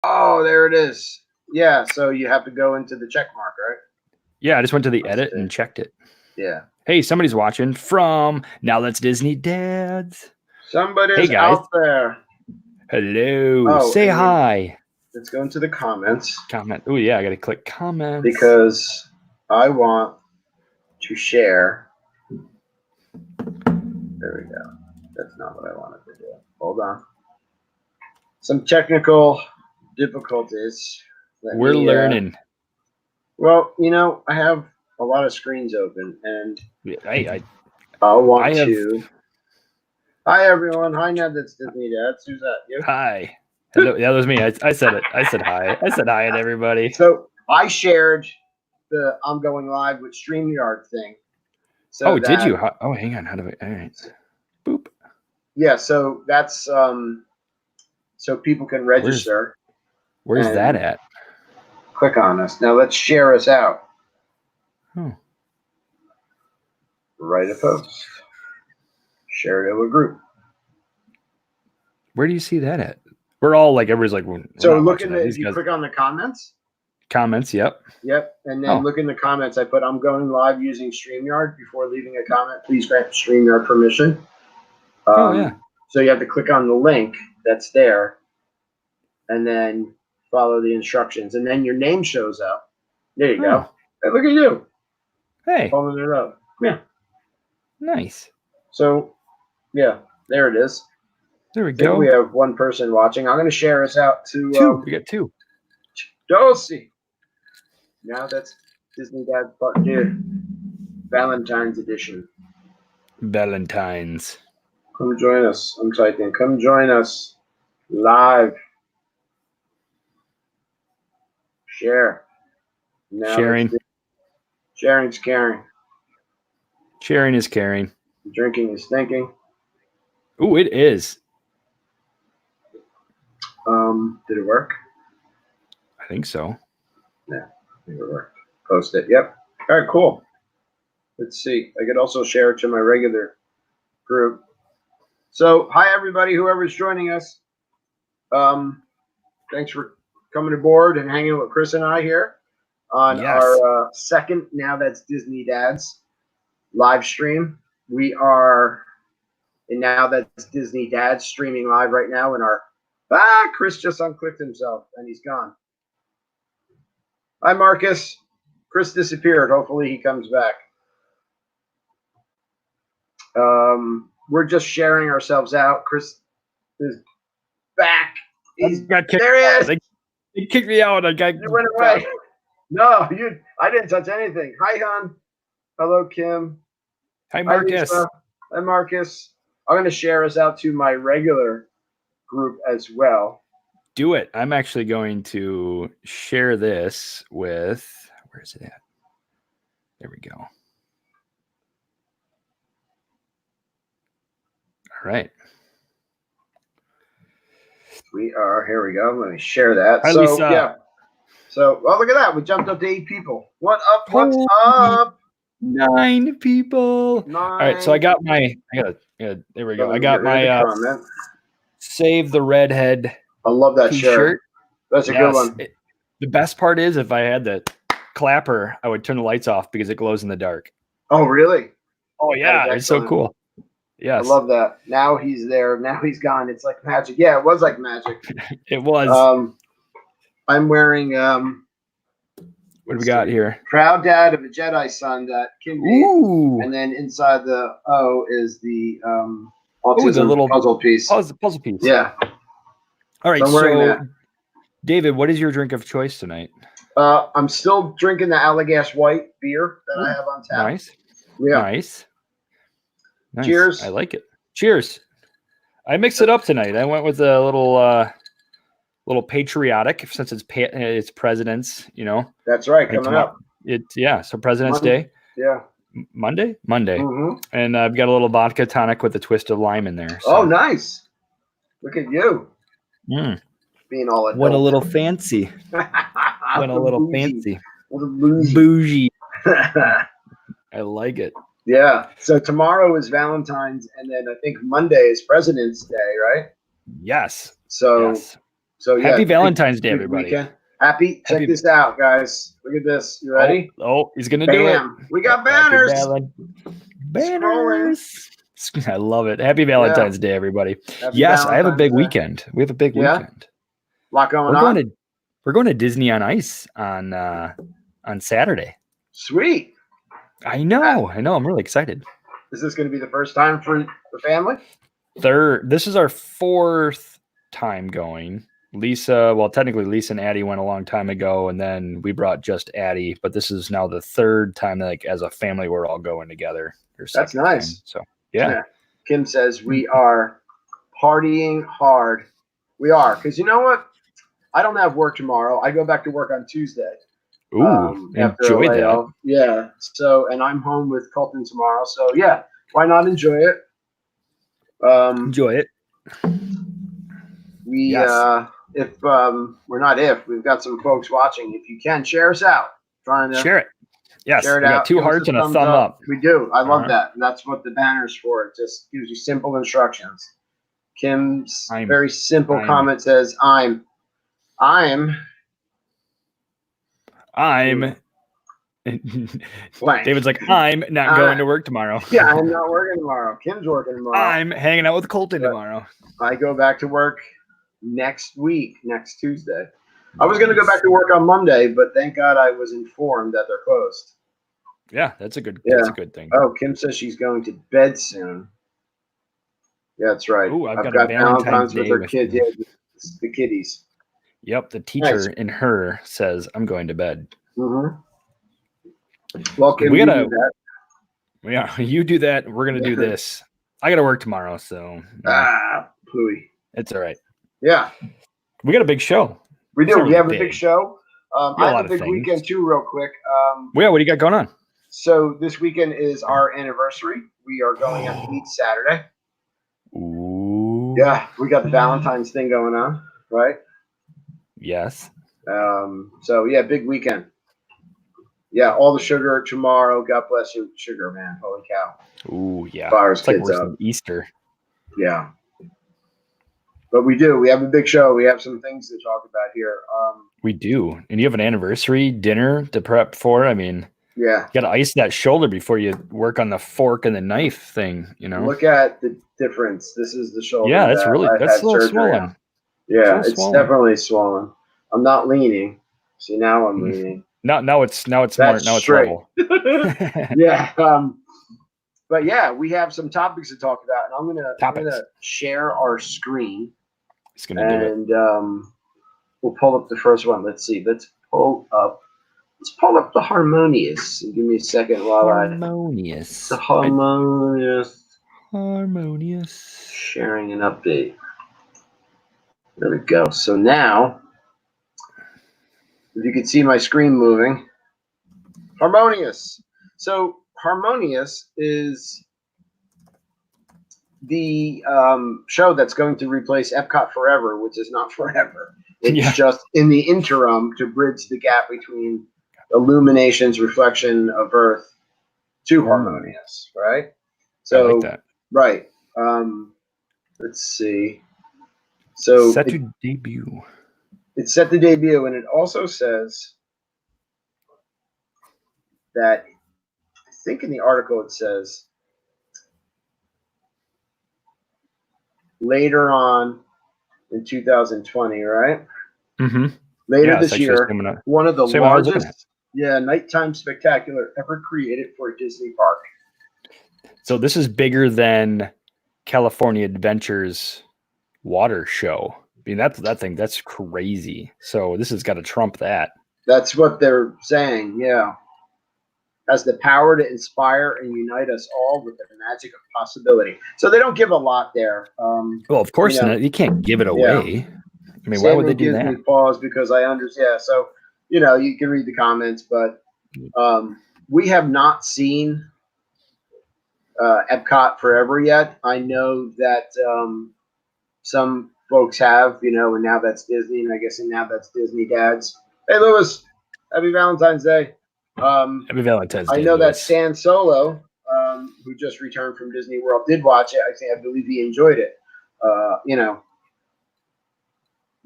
Oh, there it is. Yeah, so you have to go into the check mark, right? Yeah, I just went to the Let's edit see. and checked it. Yeah. Hey, somebody's watching from Now That's Disney Dads. Somebody's Hey guys. out there. Hello. Oh, Say and hi. let's go into the comments Comment. Oh yeah, I gotta click comments. because I want to share. There we go. That's not what I wanted to do. Hold on. Some technical difficulties. We're learning. Well, I have a lot of screens open, and I I'll have. to. Hi everyone. Hi Ned. That's Disney Dads. Who's that? You? Hi. Hello. Yeah, that was me. I said it. I said hi. I said hi to everybody. So I shared the I'm going live with StreamYard thing. So did you? Oh, hang on. How do I? All right. Boop. Yeah. So that's so people can register. Where's that at? Click on us. Now let's share us out. Write a post. Share it to a group. Where do you see that at? We're all like, everybody's like, so look in the, if you click on the comments. Comments, yep. Yep. And then look in the comments. I put, I'm going live using StreamYard. Before leaving a comment, please grant StreamYard permission. Yeah. So you have to click on the link that's there and then follow the instructions. And then your name shows up. There you go. Hey, look at you. Hey. Following it up. Yeah. Nice. So, yeah, there it is. There we go. We have one person watching. I'm going to share us out to two. We got two. Dosey. Now that's Disney Dad Part 2. Valentines edition. Valentines. Come join us. I'm typing. Come join us live. Share. Now sharing. Sharing's caring. Sharing is caring. Drinking is thinking. Ooh, it is. Did it work? I think so. Yeah, I think it worked. Post it. Yep. All right, cool. Let's see. I could also share it to my regular group. So, hi everybody, whoever's joining us. Thanks for coming aboard and hanging with Chris and I here on our second Now That's Disney Dads live stream. We are in Now That's Disney Dads streaming live right now in our Chris just unclicked himself and he's gone. Hi Marcus. Chris disappeared. Hopefully he comes back. We're just sharing ourselves out. Chris is back. He's got kicked. There he is. He kicked me out. I got. You went away. No, I didn't touch anything. Hi, hon. Hello, Kim. Hi, Marcus. Hi, Marcus. I'm going to share us out to my regular group as well. Do it. I'm actually going to share this with. Where is it at? There we go. All right. We are. Here we go. Let me share that. Hi, Lisa. Yeah. So, well, look at that. We jumped up to 8 people. What up? What's up? 9 people. 9. All right. So I got my. There we go. I got my Save the Redhead. I love that T-shirt. That's a good one. The best part is if I had the clapper, I would turn the lights off because it glows in the dark. Oh, really? Oh, yeah. It's so cool. Yes. I love that. Now he's there. Now he's gone. It's like magic. Yeah, it was like magic. It was. I'm wearing what do we got here? Proud dad of a Jedi son that Kim made. And then inside the O is the autism little puzzle piece. Puzzle piece. Yeah. All right. So David, what is your drink of choice tonight? I'm still drinking the Allagash White beer that I have on tap. Nice. Yeah. Nice. Cheers. I like it. Cheers. I mixed it up tonight. I went with a little patriotic since it's President's, That's right, coming up. So President's Day. Yeah. Monday? Mm-hmm. And I've got a little vodka tonic with a twist of lime in there. So. Oh, nice. Look at you. Being all adult. What a little fancy. What a little bougie. Fancy. What a bougie. Bougie. I like it. Yeah. So tomorrow is Valentine's, and then I think Monday is President's Day, right? Yes. So So yeah, Happy Valentine's Day, big everybody. Weekend. Check this out, guys. Look at this. You ready? Oh, he's gonna do it. We got banners. Banners. I love it. Happy Valentine's Day, everybody. Yes, I have a big weekend. We have a big weekend. A lot going on. We're going to Disney on Ice on Saturday. Sweet. I know. I'm really excited. Is this going to be the first time for the family? This is our fourth time going. Technically Lisa and Addie went a long time ago, and then we brought just Addie, but this is now the third time that, like, as a family, we're all going together. That's nice. Time. So yeah. Kim says we are partying hard. We are, because you know what? I don't have work tomorrow. I go back to work on Tuesday. Ooh, enjoy that. Yeah. So, and I'm home with Colton tomorrow. So yeah, why not enjoy it? Enjoy it. We've got some folks watching. If you can, share us out. Trying to share it. Yes, share it we out. got 2 hearts and a thumb up. We do. I love that. And that's what the banner's for. It just gives you simple instructions. Kim's very simple comment says, I'm blank. David's like, I'm not going to work tomorrow. Yeah, I'm not working tomorrow. Kim's working tomorrow. I'm hanging out with Colton tomorrow. I go back to work next Tuesday. I was going to go back to work on Monday, but thank God I was informed that they're closed. Yeah, that's a good thing. Oh, Kim says she's going to bed soon. Yeah, that's right. Ooh, I've got Valentine's with her kids. Yeah, the kiddies. Yep, the teacher in her says, I'm going to bed. Mm-hmm. Well, Kim, we gotta do that. Yeah, you do that. We're gonna do this. I gotta work tomorrow, so pooey. It's all right. Yeah, we got a big show. We do. We have a big show. I have a big weekend too, real quick. What do you got going on? So this weekend is our anniversary. We are going on each Saturday. Ooh. Yeah, we got the Valentines thing going on, right? Yes. So yeah, big weekend. Yeah, all the sugar tomorrow. God bless you, sugar man. Holy cow. Ooh, yeah. Fires it's like kids worse up. than Easter. Yeah. But we do. We have a big show. We have some things to talk about here. We do. And you have an anniversary dinner to prep for. I mean, yeah. You got to ice that shoulder before you work on the fork and the knife thing, you know? Look at the difference. This is the shoulder. Yeah, that's a little swollen. Yeah, it's definitely swollen. I'm not leaning. See, now I'm leaning. Now it's smart. Now it's level. Yeah. But yeah, we have some topics to talk about, and I'm gonna share our screen. It's gonna do it. And we'll pull up the first one. Let's see. Let's pull up the harmonious. Give me a second while harmonious. The harmonious. Harmonious. Sharing an update. There we go. So now, if you can see my screen moving, harmonious. So harmonious is the show that's going to replace Epcot Forever, which is not forever. It's just in the interim to bridge the gap between Illumination's reflection of Earth to Harmonious, right? So, I like that. Right. Let's see. So set to debut. It's set to debut, and it also says that, I think in the article it says, later on in 2020, right? Mm-hmm. Later this year, one of the largest nighttime spectacular ever created for a Disney park. So this is bigger than California Adventure's water show. I mean, that's crazy. So this has got to trump that. That's what they're saying, yeah. Has the power to inspire and unite us all with the magic of possibility. So they don't give a lot there. Well, of course not. You can't give it away. I mean, why would they do that? Gives me pause because I understand. Yeah, so, you can read the comments, but we have not seen Epcot Forever yet. I know that some folks have, and now that's Disney, and I guess now that's Disney Dads. Hey, Lewis, happy Valentine's Day. Happy Valentine's Day. I know that Stan Solo, who just returned from Disney World, did watch it. I believe he enjoyed it.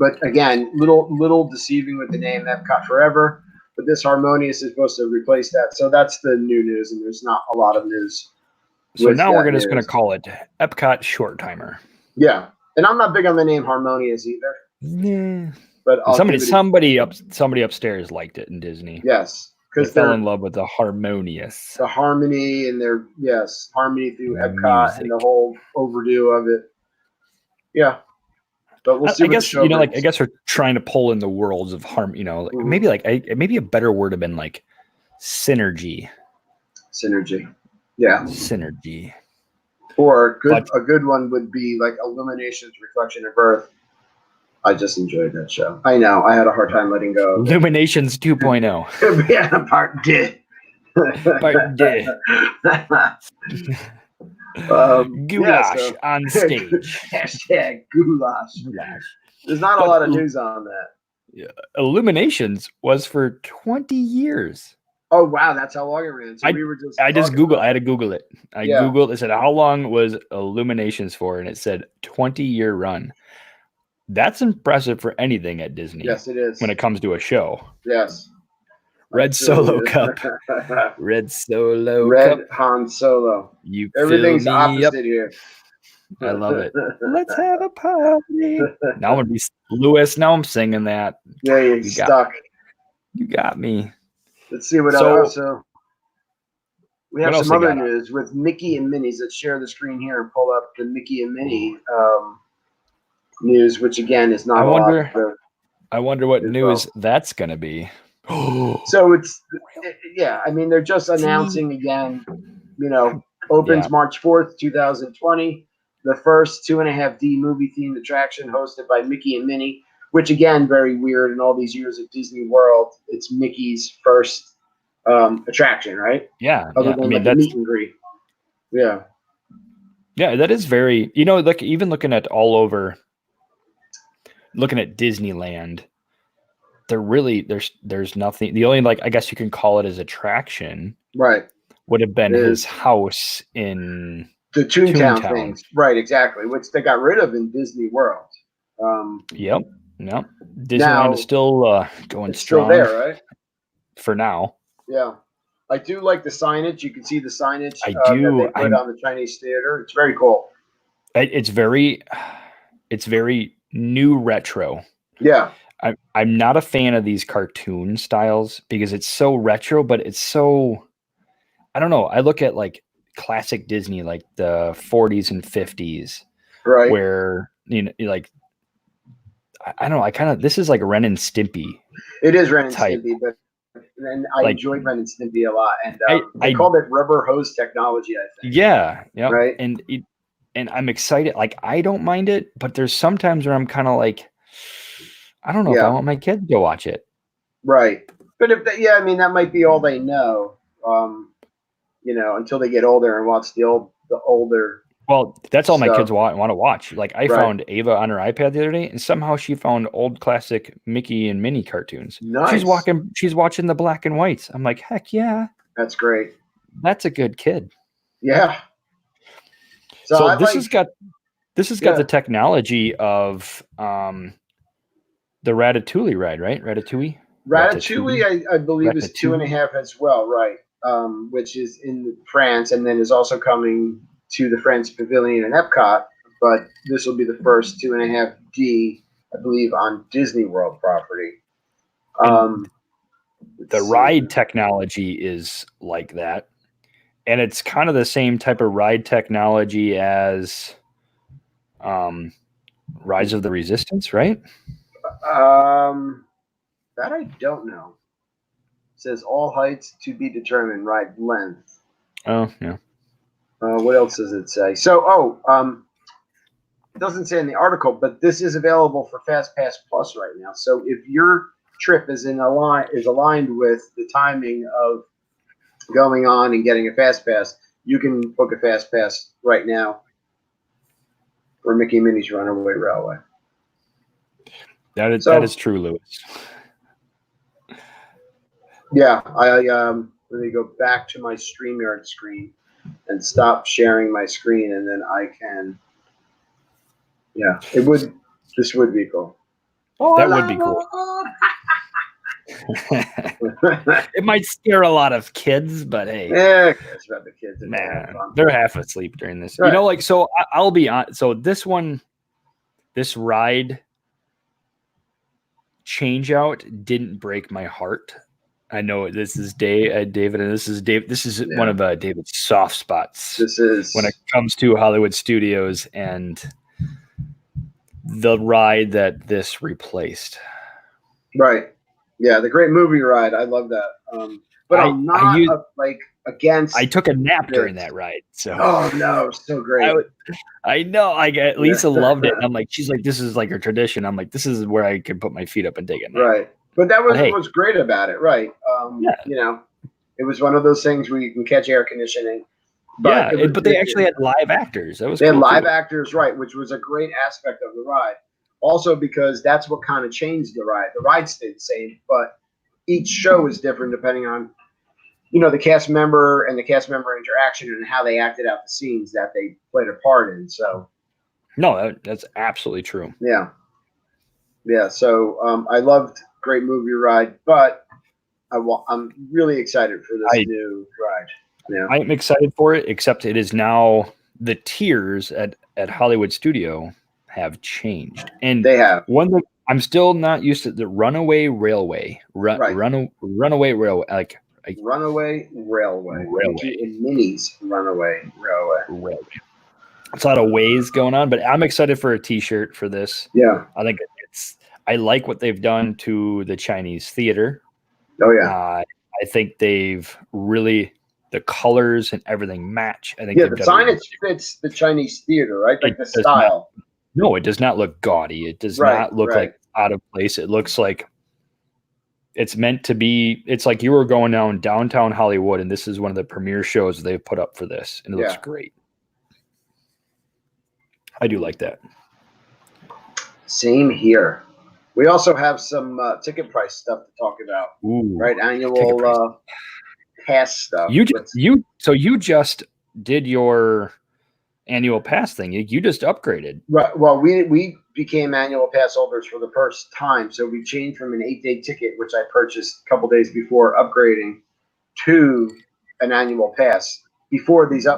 but again, little deceiving with the name Epcot Forever. But this Harmonious is supposed to replace that. So that's the new news, and there's not a lot of news. So now we're just going to call it Epcot Short Timer. Yeah, and I'm not big on the name Harmonious either. Yeah, but somebody upstairs liked it in Disney. Yes, because they fell in love with the Harmonious, the harmony, and their harmony through Epcot and the whole overdue of it. Yeah. But we'll see. I guess I guess we're trying to pull in the worlds of harm. Maybe maybe a better word would have been like synergy. Synergy, yeah. Synergy. Or a good one would be like Illumination's Reflection of Earth. I just enjoyed that show. I know I had a hard time letting go. Illuminations 2.0. Yeah, part D. Part D. Goulash on stage. Hashtag goulash. There's not a lot of news on that. Yeah. Illuminations was for 20 years. Oh wow, that's how long it ran. So we were just. I had to Google it. Googled. It said how long was Illuminations for, and it said 20-year run. That's impressive for anything at Disney. Yes, it is. When it comes to a show. Yes. Red Solo Cup. Red Solo Red Cup. Han Solo. You Everything's opposite here. I love it. Let's have a party. Now I'm gonna be Lewis. Now I'm singing that. Yeah, you're stuck. You got me. Let's see what else. So we have some other news with Mickey and Minnie's. Let's share the screen here and pull up the Mickey and Minnie news, which again is not a lot. I wonder what news that's going to be. So I mean, they're just announcing again, opens March 4th, 2020, the first 2.5D movie themed attraction hosted by Mickey and Minnie, which again, very weird in all these years at Disney World. It's Mickey's first attraction, right? Yeah. Other than that's meet and greet. Yeah. Yeah, that is very, even looking at all over, looking at Disneyland, there's nothing. The only I guess you can call it as attraction, right? Would have been his house in the Toontown things, right? Exactly, which they got rid of in Disney World. Yep. Disneyland is still going strong. Still there, right? For now. Yeah, I do like the signage. You can see the signage. I do. That they put on the Chinese Theater. It's very cool. It's very new retro. Yeah. I'm not a fan of these cartoon styles because it's so retro, but it's so, I don't know. I look at classic Disney, like the 40s and 50s, right? Where, I don't know. This is like Ren and Stimpy. It is Ren and Stimpy, but and I enjoyed Ren and Stimpy a lot. And they called it rubber hose technology, I think. Yeah. Right. And I'm excited. I don't mind it, but there's sometimes where I'm kind of I don't know if I want my kids to watch it. Right. But I mean, that might be all they know, until they get older and watch the older. Well, that's all my kids want to watch. I found Ava on her iPad the other day, and somehow she found old classic Mickey and Minnie cartoons. Nice. She's watching the black and whites. I'm like, heck yeah. That's great. That's a good kid. Yeah. So this has got the technology of the Ratatouille ride, right? Ratatouille, I believe, is 2.5 as well, right? Which is in France, and then is also coming to the France Pavilion and Epcot. But this will be the first 2.5D, I believe, on Disney World property. The ride technology is like that, and it's kind of the same type of ride technology as Rise of the Resistance, right? That I don't know. It says all heights to be determined, ride length. Oh, yeah. What else does it say? So, it doesn't say in the article, but this is available for FastPass Plus right now. So if your trip is aligned with the timing of going on and getting a FastPass, you can book a FastPass right now for Mickey and Minnie's Runaway Railway. That is true, Lewis. Yeah, let me go back to my StreamYard screen and stop sharing my screen, and then I can. Yeah, this would be cool. That would be cool. It might scare a lot of kids, but hey, yeah, it's about the kids. man, they're half asleep during this. Right. You know, like, so I'll be on. So this ride change out didn't break my heart. I know this is David, and this is Dave. This is one of David's soft spots. This is when it comes to Hollywood Studios and the ride that this replaced. Right. Yeah, the great movie ride. I love that. But I'm not against. I took a nap during that ride. So. Oh no, so great. I know. Lisa loved it. And I'm like, she's like, this is like her tradition. I'm like, this is where I can put my feet up and take a nap. Right. But that was what's great about it, right? You know, it was one of those things where you can catch air conditioning. But they actually had live actors. That was they had live actors, right? Which was a great aspect of the ride. Also, because that's what kind of changed the ride. The ride stayed the same, but each show is different depending on, the cast member and the cast member interaction and how they acted out the scenes that they played a part in. So, no, that's absolutely true. Yeah. Yeah. So I loved Great Movie Ride, but I'm really excited for this new ride. Yeah. I'm excited for it, except it is now the tiers at Hollywood Studio have changed. And they have. One that I'm still not used to, the Runaway Railway. Runaway Railway. Like Runaway Railway. In Minis Runaway Railway. It's a lot of ways going on, but I'm excited for a t-shirt for this. Yeah. I think I like what they've done to the Chinese theater. Oh yeah. I think they've really, the colors and everything match. I think the signage fits the Chinese theater, right? Like the style. No, it does not look gaudy. It does not look like out of place. It looks like it's meant to be. It's like you were going downtown Hollywood, and this is one of the premiere shows they've put up for this, and it looks great. I do like that. Same here. We also have some ticket price stuff to talk about. Ooh, right? Annual pass stuff. You just did your annual pass thing. You just upgraded. Right. Well, we became annual pass holders for the first time. So we changed from an 8-day ticket, which I purchased a couple days before upgrading, to an annual pass before these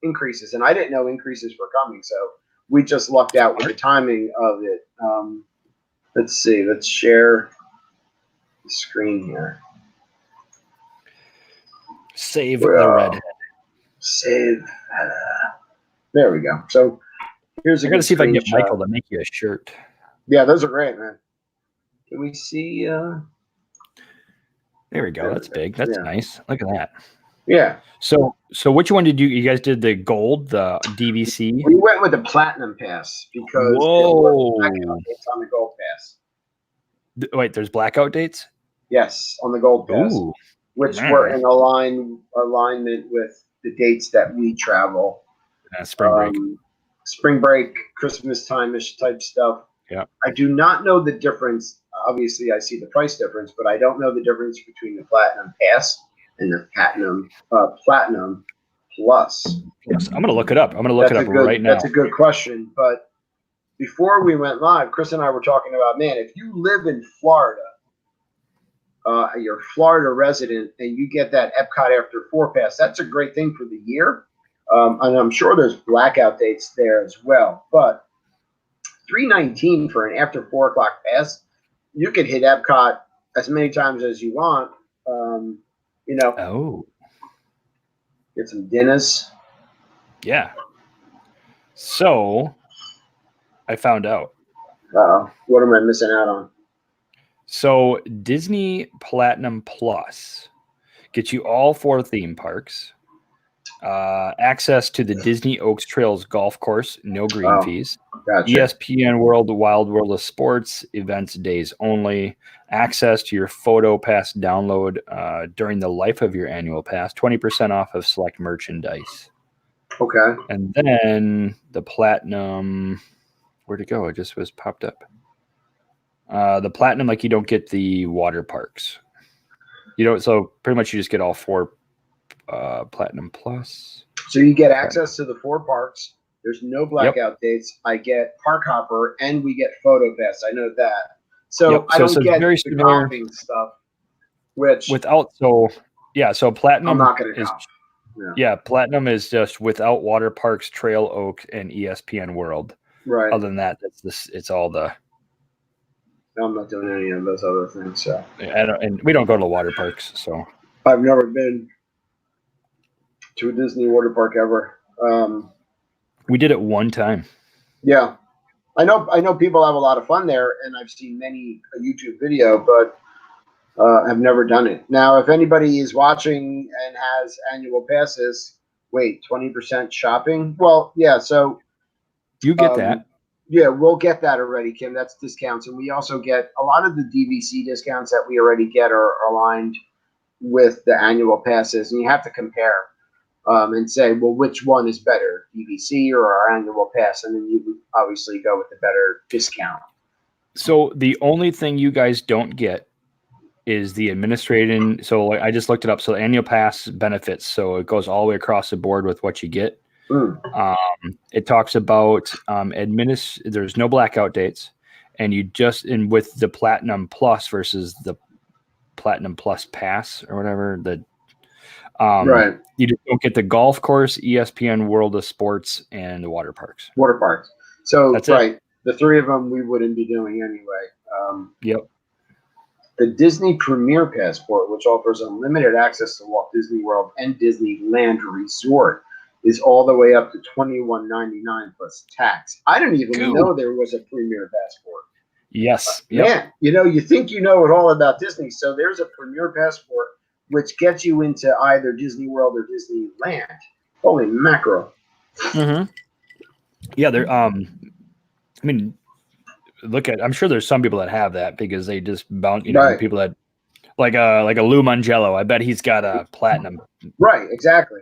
increases. And I didn't know increases were coming. So we just lucked out with the timing of it. Let's see. Let's share the screen here. Save the redhead. Save. There we go. So here's I gotta see if I can get Michael to make you a shirt. Yeah, those are great, man. Can we see? There we go. That's big. That's nice. Look at that. Yeah. So which one did you guys did the gold, the DVC? We went with the platinum pass because it's on the gold pass. Wait, there's blackout dates? Yes, on the gold pass. Ooh, which were in alignment with the dates that we travel. Spring break, Christmas time-ish type stuff. Yeah. I do not know the difference. Obviously, I see the price difference, but I don't know the difference between the platinum pass and the platinum plus. Yes, I'm going to look it up. I'm going to look it up right now. That's a good question. But before we went live, Chris and I were talking about, man, if you live in Florida, you're a Florida resident, and you get that Epcot After 4 pass, that's a great thing for the year. And I'm sure there's blackout dates there as well. But $319 for an after 4 o'clock pass, you could hit Epcot as many times as you want. Get some dinners. Yeah. So I found out. What am I missing out on? So Disney Platinum Plus gets you all 4 theme parks, access to the Disney Oaks Trails golf course, no green fees, gotcha. ESPN World, the Wild World of Sports, events days only, access to your Photo Pass download during the life of your annual pass, 20% off of select merchandise. Okay. And then the Platinum, where'd it go? It just was popped up. The Platinum, like, you don't get the water parks. So pretty much you just get all 4 Platinum Plus. So you get access to the 4 parks, There's no blackout dates. I get Park Hopper, and we get Photo Pass. I know that. So I don't get very the similar golfing stuff, which so Platinum I'm not going to golf. Platinum is just without Water Parks, Trail Oak, and ESPN World. Right. Other than that, it's all the. I'm not doing any of those other things. So and we don't go to water parks, so I've never been to a Disney water park ever. We did it one time. Yeah, I know people have a lot of fun there, and I've seen many a YouTube video, but I've never done it. Now, if anybody is watching and has annual passes, wait, 20% shopping? Well, yeah, so you get that. Yeah, we'll get that already, Kim. That's discounts. And we also get a lot of the DVC discounts that we already get are aligned with the annual passes. And you have to compare and say, well, which one is better, DVC or our annual pass? And then you would obviously go with the better discount. So the only thing you guys don't get is the administrating. So I just looked it up. So the annual pass benefits. So it goes all the way across the board with what you get. It talks about there's no blackout dates, and with the Platinum Plus versus the Platinum Plus Pass or whatever, right. You just don't get the golf course, ESPN World of Sports, and the water parks. So that's right. It. The three of them we wouldn't be doing anyway. Yep. The Disney Premier Passport, which offers unlimited access to Walt Disney World and Disneyland Resort, is all the way up to $21.99 plus tax. I didn't even know there was a Premier Passport. Yes. Man, you think you know it all about Disney. So there's a Premier Passport, which gets you into either Disney World or Disneyland. Holy mackerel. Mm-hmm. Yeah, I'm sure there's some people that have that because they just bound, people that like a Lou Mangello. I bet he's got a platinum. Right, exactly.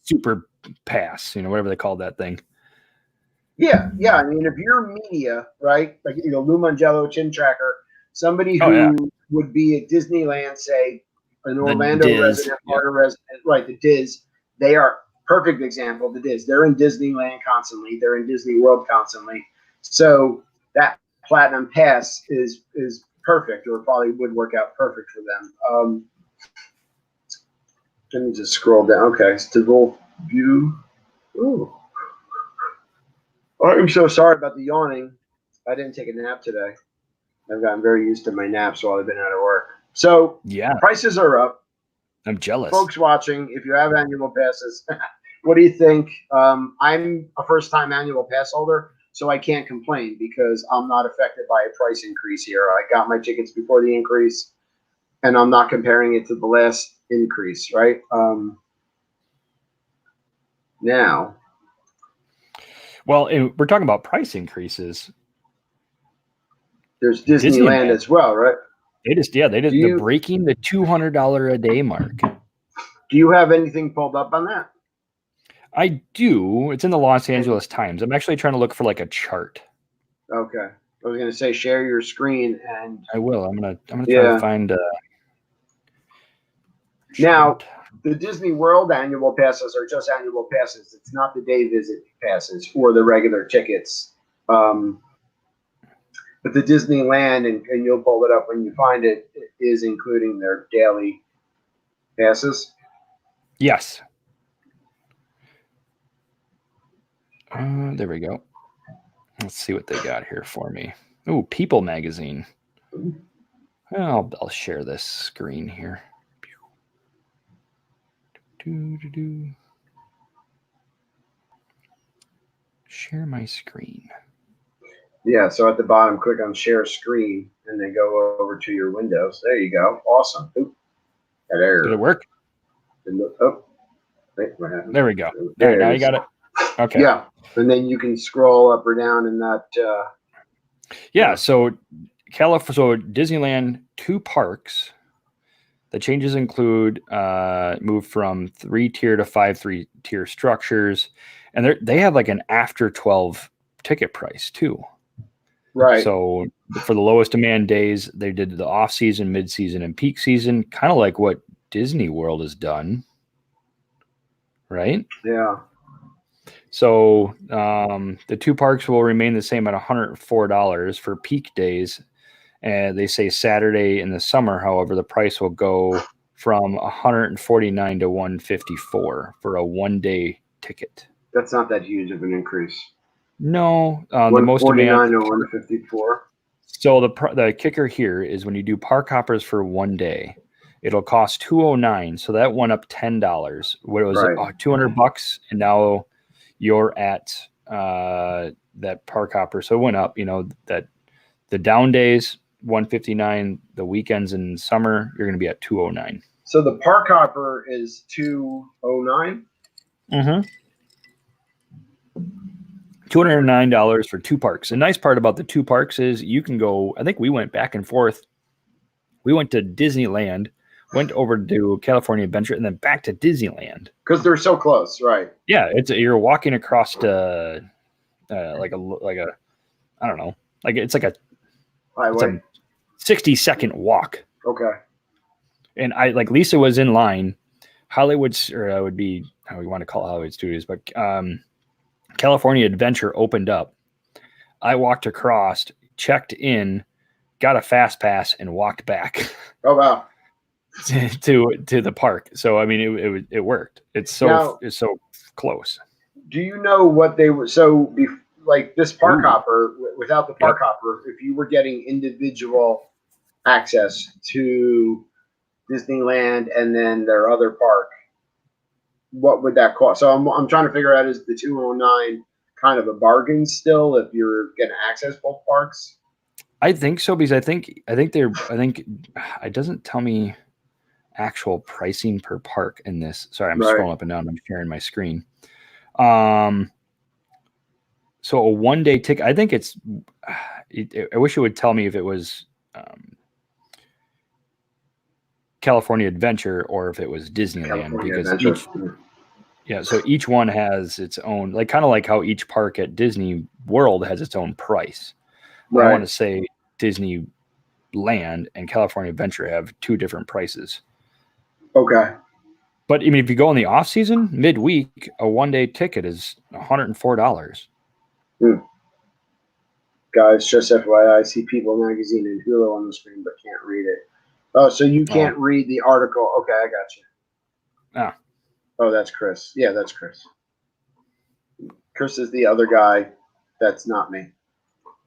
Super pass, whatever they call that thing. Yeah. I mean, if you're media, right, like Lou Mangello, Chin Tracker, somebody who would be at Disneyland, say an Orlando resident, Florida resident, right? The Diz, they are perfect example of the Diz. They're in Disneyland constantly. They're in Disney World constantly. So that platinum pass is perfect, or probably would work out perfect for them. Let me just scroll down. Okay, Stival view. Ooh. I'm so sorry about the yawning. I didn't take a nap today. I've gotten very used to my naps while I've been out of work. So prices are up. I'm jealous. Folks watching, if you have annual passes, what do you think? I'm a first-time annual pass holder, so I can't complain because I'm not affected by a price increase here. I got my tickets before the increase, and I'm not comparing it to the last increase, right? Now. Well, we're talking about price increases. There's Disneyland as well, right? They're breaking the $200 a day mark. Do you have anything pulled up on that? I do. It's in the Los Angeles Times. I'm actually trying to look for like a chart. Okay. I was going to say share your screen, and I will. I'm gonna try to find. Now, the Disney World annual passes are just annual passes. It's not the day visit passes or the regular tickets. But the Disneyland, and you'll pull it up when you find it, is including their daily passes. Yes. There we go. Let's see what they got here for me. Oh, People magazine. I'll share this screen here. Share my screen. Yeah, so at the bottom, click on share screen and then go over to your windows. There you go. Awesome. Ooh, did it work? Wait, what happened? There we go. There, now you got it. Okay. Yeah, and then you can scroll up or down in that. So Disneyland, 2 parks. The changes include move from 3-tier to 5 3-tier structures, and they have like an after 12 ticket price too. Right. So for the lowest demand days, they did the off season, mid season, and peak season, kind of like what Disney World has done. Right? Yeah. So the two parks will remain the same at $104 for peak days. And they say Saturday in the summer, however, the price will go from $149 to $154 for a 1-day ticket. That's not that huge of an increase. No, the most 149 to 154. So the kicker here is when you do park hoppers for 1 day, it'll cost $209. So that went up $10. What was it? $200, and now you're at that park hopper. So it went up. That the down days $159, the weekends in summer you're going to be at $209. So the park hopper is $209. $209 for two parks. The nice part about the two parks is you can go. I think we went back and forth. We went to Disneyland, went over to California Adventure, and then back to Disneyland because they're so close, right? Yeah, you're walking across like a I don't know, it's a 60-second walk. Okay. And Lisa was in line. Hollywood's, or I would be how we want to call Hollywood Studios, but California Adventure opened up. I walked across, checked in, got a fast pass, and walked back. Oh wow! to the park. So I mean, it worked. It's so close. Do you know what they were? So like this park hopper, without the park hopper, if you were getting individual access to Disneyland and then their other park, what would that cost? So I'm trying to figure out, is the $209 kind of a bargain still if you're getting access both parks? I think so, because I think it doesn't tell me actual pricing per park in this. Sorry, I'm scrolling up and down. I'm sharing my screen. So a 1-day ticket, I think I wish it would tell me if it was California Adventure or if it was Disneyland, because so each one has its own, kind of like how each park at Disney World has its own price. Right. I want to say Disneyland and California Adventure have two different prices. Okay. But I mean, if you go in the off season, midweek, a 1-day ticket is $104. Guys, just FYI, I see People Magazine and Hulu on the screen, but can't read it. Oh, so you can't read the article. Okay, I got you. Ah. Oh, that's Chris. Yeah, that's Chris. Chris is the other guy. That's not me.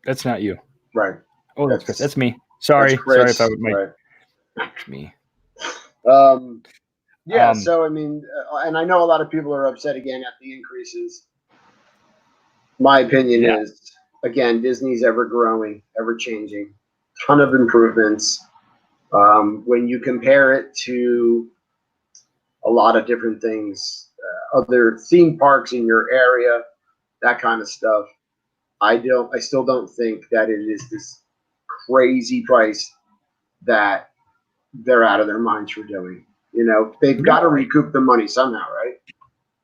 That's not you. Right. Oh, that's Chris. That's me. Sorry. Sorry if I would make That's me. Yeah, so I mean, and I know a lot of people are upset again at the increases. My opinion is, again, Disney's ever growing, ever changing, ton of improvements. When you compare it to a lot of different things, other theme parks in your area, that kind of stuff, I still don't think that it is this crazy price that they're out of their minds for doing. They've got to recoup the money somehow, right?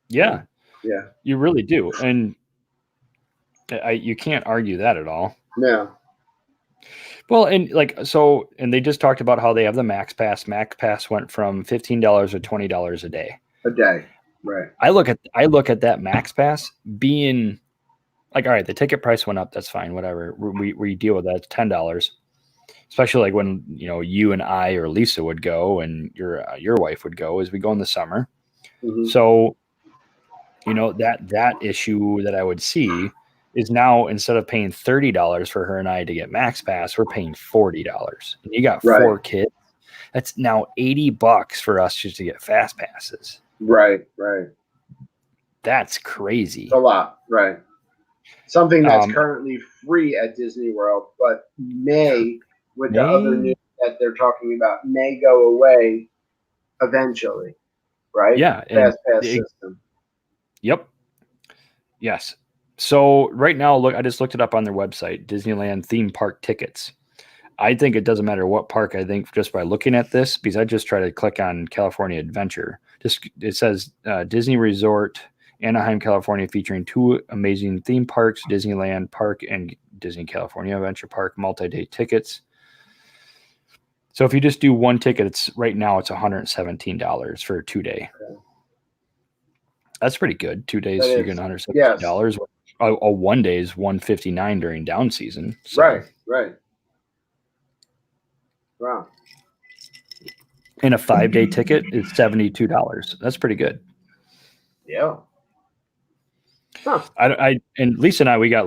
Yeah. Yeah. You really do. And you can't argue that at all. No. Well, and and they just talked about how they have the Max Pass. Max Pass went from $15 to $20 a day. A day, right? I look at that Max Pass being all right, the ticket price went up. That's fine, whatever. We deal with that. It's $10, especially when you and I or Lisa would go, and your wife would go as we go in the summer. Mm-hmm. So that issue that I would see is now, instead of paying $30 for her and I to get Max Pass, we're paying $40. And you got 4 kids. That's now $80 for us just to get Fast Passes. Right. That's crazy. It's a lot, right? Something that's currently free at Disney World, but the other news that they're talking about, may go away eventually, right? Yeah. Fast Pass system. Yep. Yes. So right now, look, I just looked it up on their website, Disneyland theme park tickets. I think it doesn't matter what park. I think just by looking at this, because I just try to click on California Adventure, it says Disney Resort, Anaheim, California, featuring 2 amazing theme parks, Disneyland Park and Disney California Adventure Park, multi-day tickets. So if you just do 1 ticket, right now it's $117 for a 2-day. That's pretty good. 2 days, you're getting $170. Yes. A 1 day is $159 during down season. So. Right. Wow. And a 5-day ticket is $72. That's pretty good. Yeah. Huh. And Lisa and I, we get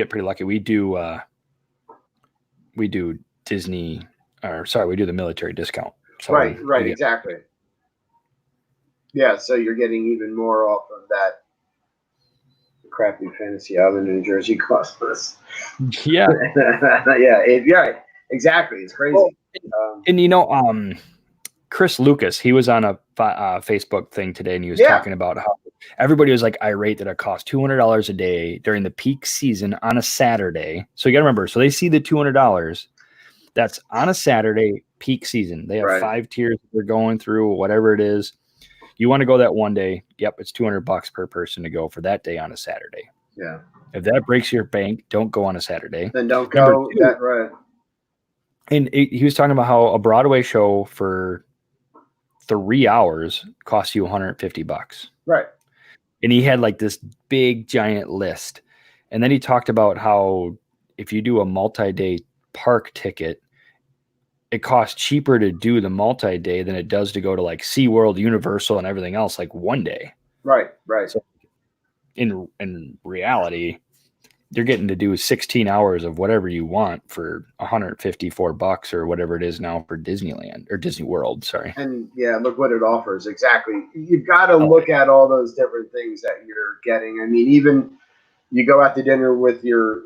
pretty lucky. We do Disney, we do the military discount. So right, exactly. Yeah, so you're getting even more off of that crappy Fantasy Island, New Jersey cost us. Yeah. Yeah, exactly. It's crazy. Well, and Chris Lucas, he was on a Facebook thing today, and he was talking about how everybody was like irate that it cost $200 a day during the peak season on a Saturday. So you got to remember, so they see the $200. That's on a Saturday, peak season. They have 5 tiers they're going through, whatever it is. You want to go that one day? Yep, it's $200 per person to go for that day on a Saturday. Yeah. If that breaks your bank, don't go on a Saturday. Then don't go. Right. And he was talking about how a Broadway show for 3 hours costs you $150. Right. And he had like this big giant list. And then he talked about how if you do a multi-day park ticket, it costs cheaper to do the multi-day than it does to go to like SeaWorld, Universal, and everything else like one day. Right. So in reality, you're getting to do 16 hours of whatever you want for $154 or whatever it is now for Disneyland or Disney World. Sorry. And look what it offers. Exactly. You've got to look at all those different things that you're getting. I mean, even you go out to dinner with your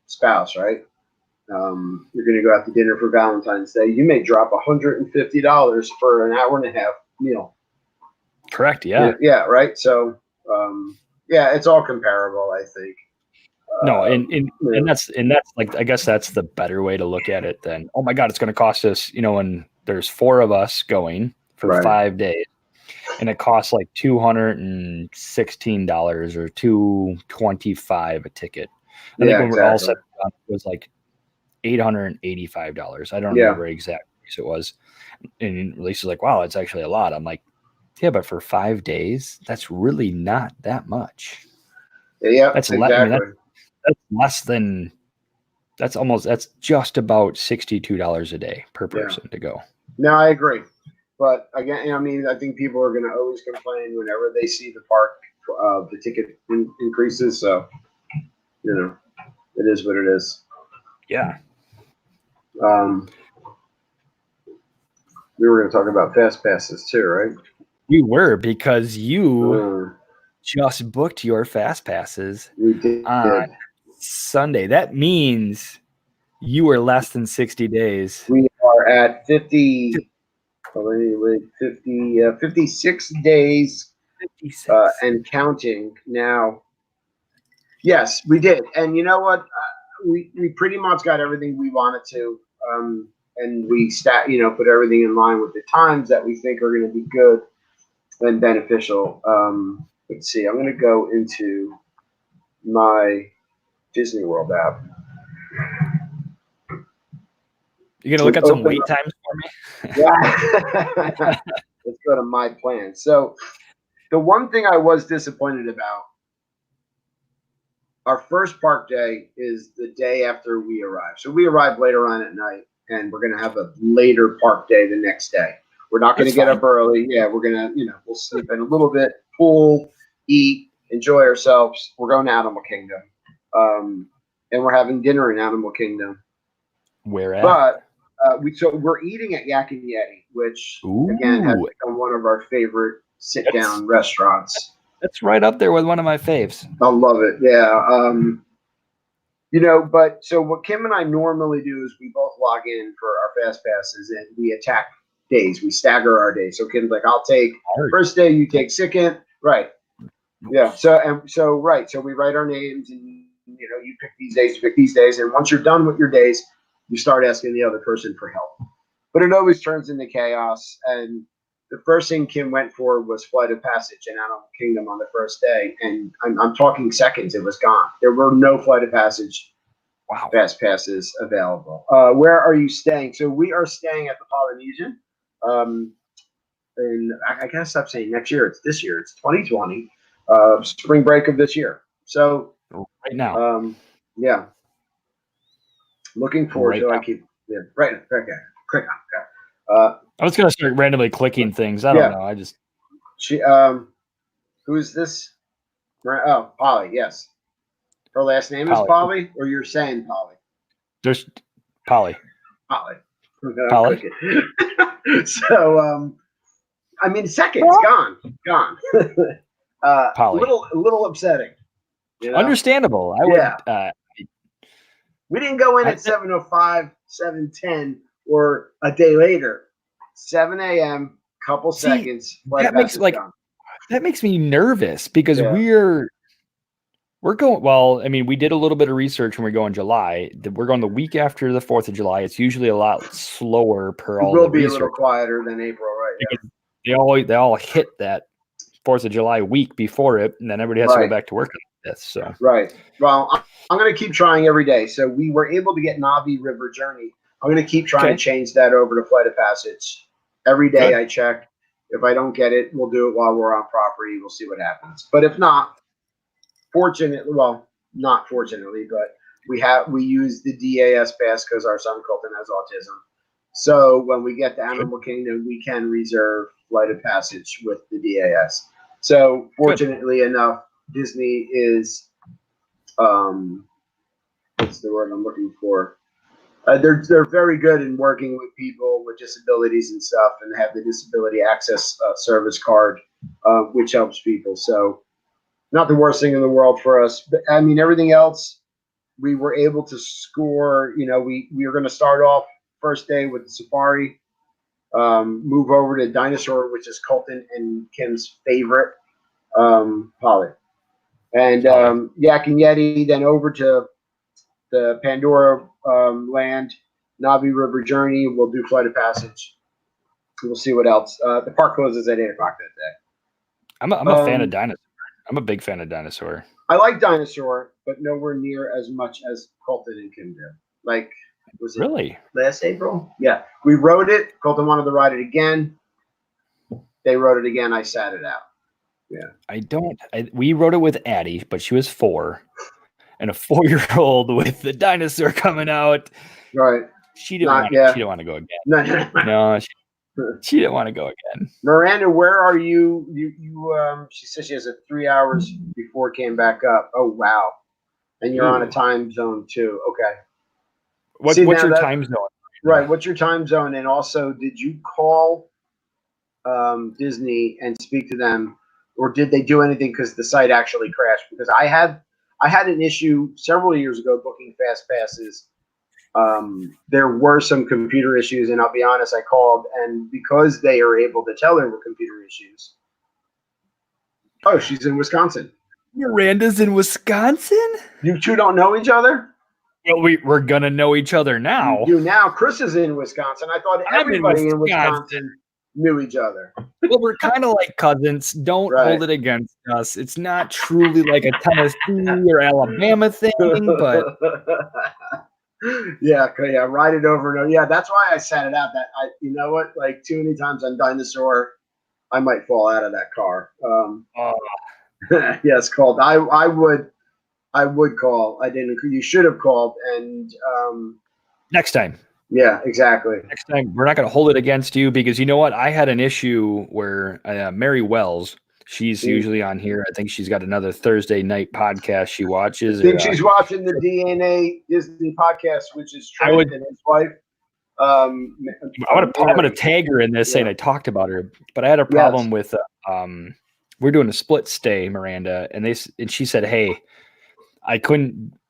spouse, right? You're going to go out to dinner for Valentine's Day. You may drop $150 for an hour and a half meal. Correct. Yeah. Yeah. Right. So, it's all comparable, I think. No, and that's like, I guess that's the better way to look at it than, oh my God, it's going to cost us, when there's 4 of us going for 5 days and it costs like $216 or $225 a ticket. I think when we're all set up, it was like $885. I don't remember exact price it was. And Lisa's like, wow, it's actually a lot. I'm like, yeah, but for 5 days, that's really not that much. Yeah, that's exactly. That's less than, that's just about $62 a day per person to go. No, I agree. But again, I think people are going to always complain whenever they see the park, the ticket increases. So, it is what it is. Yeah. We were going to talk about fast passes too, right? We were, because you just booked your fast passes on Sunday. That means you were less than 60 days. We are at 56 days 56. And counting now. Yes, we did. And you know what? We pretty much got everything we wanted to. And we put everything in line with the times that we think are going to be good and beneficial. Let's see. I'm going to go into my Disney World app. You're going to look at some wait times for me? Yeah. Let's go to my plan. So the one thing I was disappointed about, our first park day is the day after we arrive. So we arrive later on at night, and we're going to have a later park day the next day. We're not going to get up early. Yeah, we're going to, we'll sleep in a little bit, pool, eat, enjoy ourselves. We're going to Animal Kingdom. And we're having dinner in Animal Kingdom. Where at? But we're eating at Yak and Yeti, which again has become one of our favorite sit-down restaurants. That's right up there with one of my faves. I love it. Yeah. But so what Kim and I normally do is we both log in for our fast passes and we attack days. We stagger our days. So Kim's like, I'll take first day, you take second. Right. Yeah. So we write our names and you pick these days, you pick these days. And once you're done with your days, you start asking the other person for help. But it always turns into chaos. And the first thing Kim went for was Flight of Passage in Animal Kingdom on the first day. And I'm talking seconds, it was gone. There were no Flight of Passage fast passes available. Where are you staying? So we are staying at the Polynesian. I gotta stop saying next year. It's this year. It's 2020, spring break of this year. So right now, yeah, looking forward right to. now. I keep right. Okay, click on. I was gonna start randomly clicking things. I don't know. I just who's this? Oh, Polly. Yes, her last name is Polly. Polly, or you're saying Polly? Just Polly. Polly. Polly. So I mean, seconds gone. Polly. A little upsetting. You know? Understandable. I would. We didn't go in at 7:05, 7:10, or a day later. 7 a.m. Couple seconds. That makes me nervous because we're going. Well, I mean, we did a little bit of research when we're going July. We're going the week after the 4th of July. It's usually a lot slower per all the research. It will be a little quieter than April, right? Yeah. They all hit that 4th of July week before it, and then everybody has to go back to work on this. So right. Well, I'm going to keep trying every day. So we were able to get Navi River Journey. I'm going to keep trying to change that over to Flight of Passage. Every day I check. If I don't get it, we'll do it while we're on property. We'll see what happens. But if not, not fortunately, but we use the DAS pass because our son Colton has autism. So when we get to Animal Kingdom, we can reserve Flight of Passage with the DAS. So fortunately enough, Disney is what's the word I'm looking for? They're very good in working with people with disabilities and stuff, and have the disability access service card, which helps people. So not the worst thing in the world for us. But I mean, everything else, we were able to score. You know, we were going to start off first day with the safari, move over to dinosaur, which is Colton and Kim's favorite, Polly, and Yak and Yeti, then over to the Pandora land, Navi River Journey. We'll do Flight of Passage. We'll see what else. The park closes at 8:00 that day. I'm a fan of dinosaur. I'm a big fan of dinosaur. I like dinosaur, but nowhere near as much as Colton and Kim did. Like, was it really last April? Yeah, we rode it. Colton wanted to ride it again. They rode it again. I sat it out. Yeah. We rode it with Addie, but she was 4. And a 4-year-old with the dinosaur coming out. Right. She didn't want to go again. No, she didn't want to go again. Miranda, where are you? She says she has a 3 hours before it came back up. Oh, wow. And you're on a time zone too. Okay. What's your time zone? Right. What's your time zone? And also, did you call Disney and speak to them, or did they do anything because the site actually crashed? Because I had an issue several years ago booking fast passes. There were some computer issues, and I'll be honest, I called, and because they are able to tell there were computer issues. Oh, she's in Wisconsin. Miranda's in Wisconsin? You two don't know each other? Well, we're gonna know each other now. You do now. Chris is in Wisconsin. I thought everybody in Wisconsin knew each other. Well, we're kind of like cousins. Don't hold it against us. It's not truly like a Tennessee or Alabama thing, but yeah, ride it over and over. Yeah, that's why I sat it out. You know what? Like too many times on Dinosaur, I might fall out of that car. Yes, called. I would call. I didn't. You should have called. And next time. Yeah, exactly. Next time, we're not going to hold it against you because you know what? I had an issue where Mary Wells, she's usually on here. I think she's got another Thursday night podcast she watches. I think she's watching the DNA Disney podcast, which is Trent and his wife. I'm going to tag her in this saying I talked about her, but I had a problem with we're doing a split stay, Miranda, and she said, hey,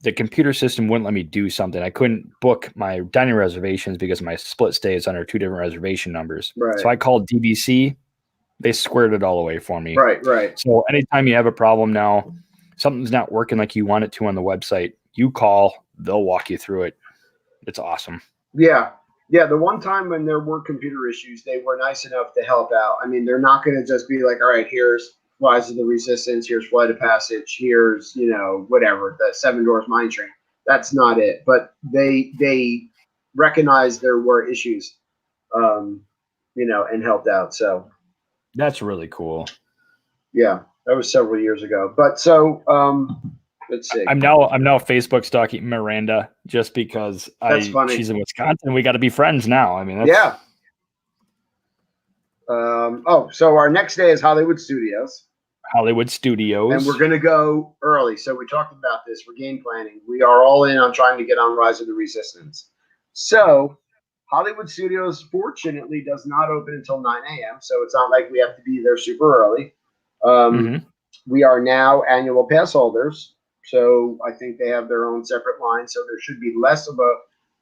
the computer system wouldn't let me do something. I couldn't book my dining reservations because my split stay is under 2 different reservation numbers. Right. So I called DVC. They squared it all away for me. Right. So anytime you have a problem now, something's not working like you want it to on the website, you call, they'll walk you through it. It's awesome. Yeah. The one time when there were computer issues, they were nice enough to help out. I mean, they're not going to just be like, all right, here's Rise of the Resistance, here's Flight of Passage, here's, whatever, the Seven Dwarfs Mine Train. That's not it. But they recognized there were issues, and helped out. So That's really cool. Yeah, that was several years ago. But so let's see. I'm now Facebook stalking Miranda just because That's funny. she's in Wisconsin. We got to be friends now. I mean, that's, yeah. So our next day is Hollywood Studios. Hollywood Studios. And we're going to go early. So we talked about this. We're game planning. We are all in on trying to get on Rise of the Resistance. So Hollywood Studios, fortunately, does not open until 9 a.m. So it's not like we have to be there super early. We are now annual pass holders. So I think they have their own separate line. So there should be less of a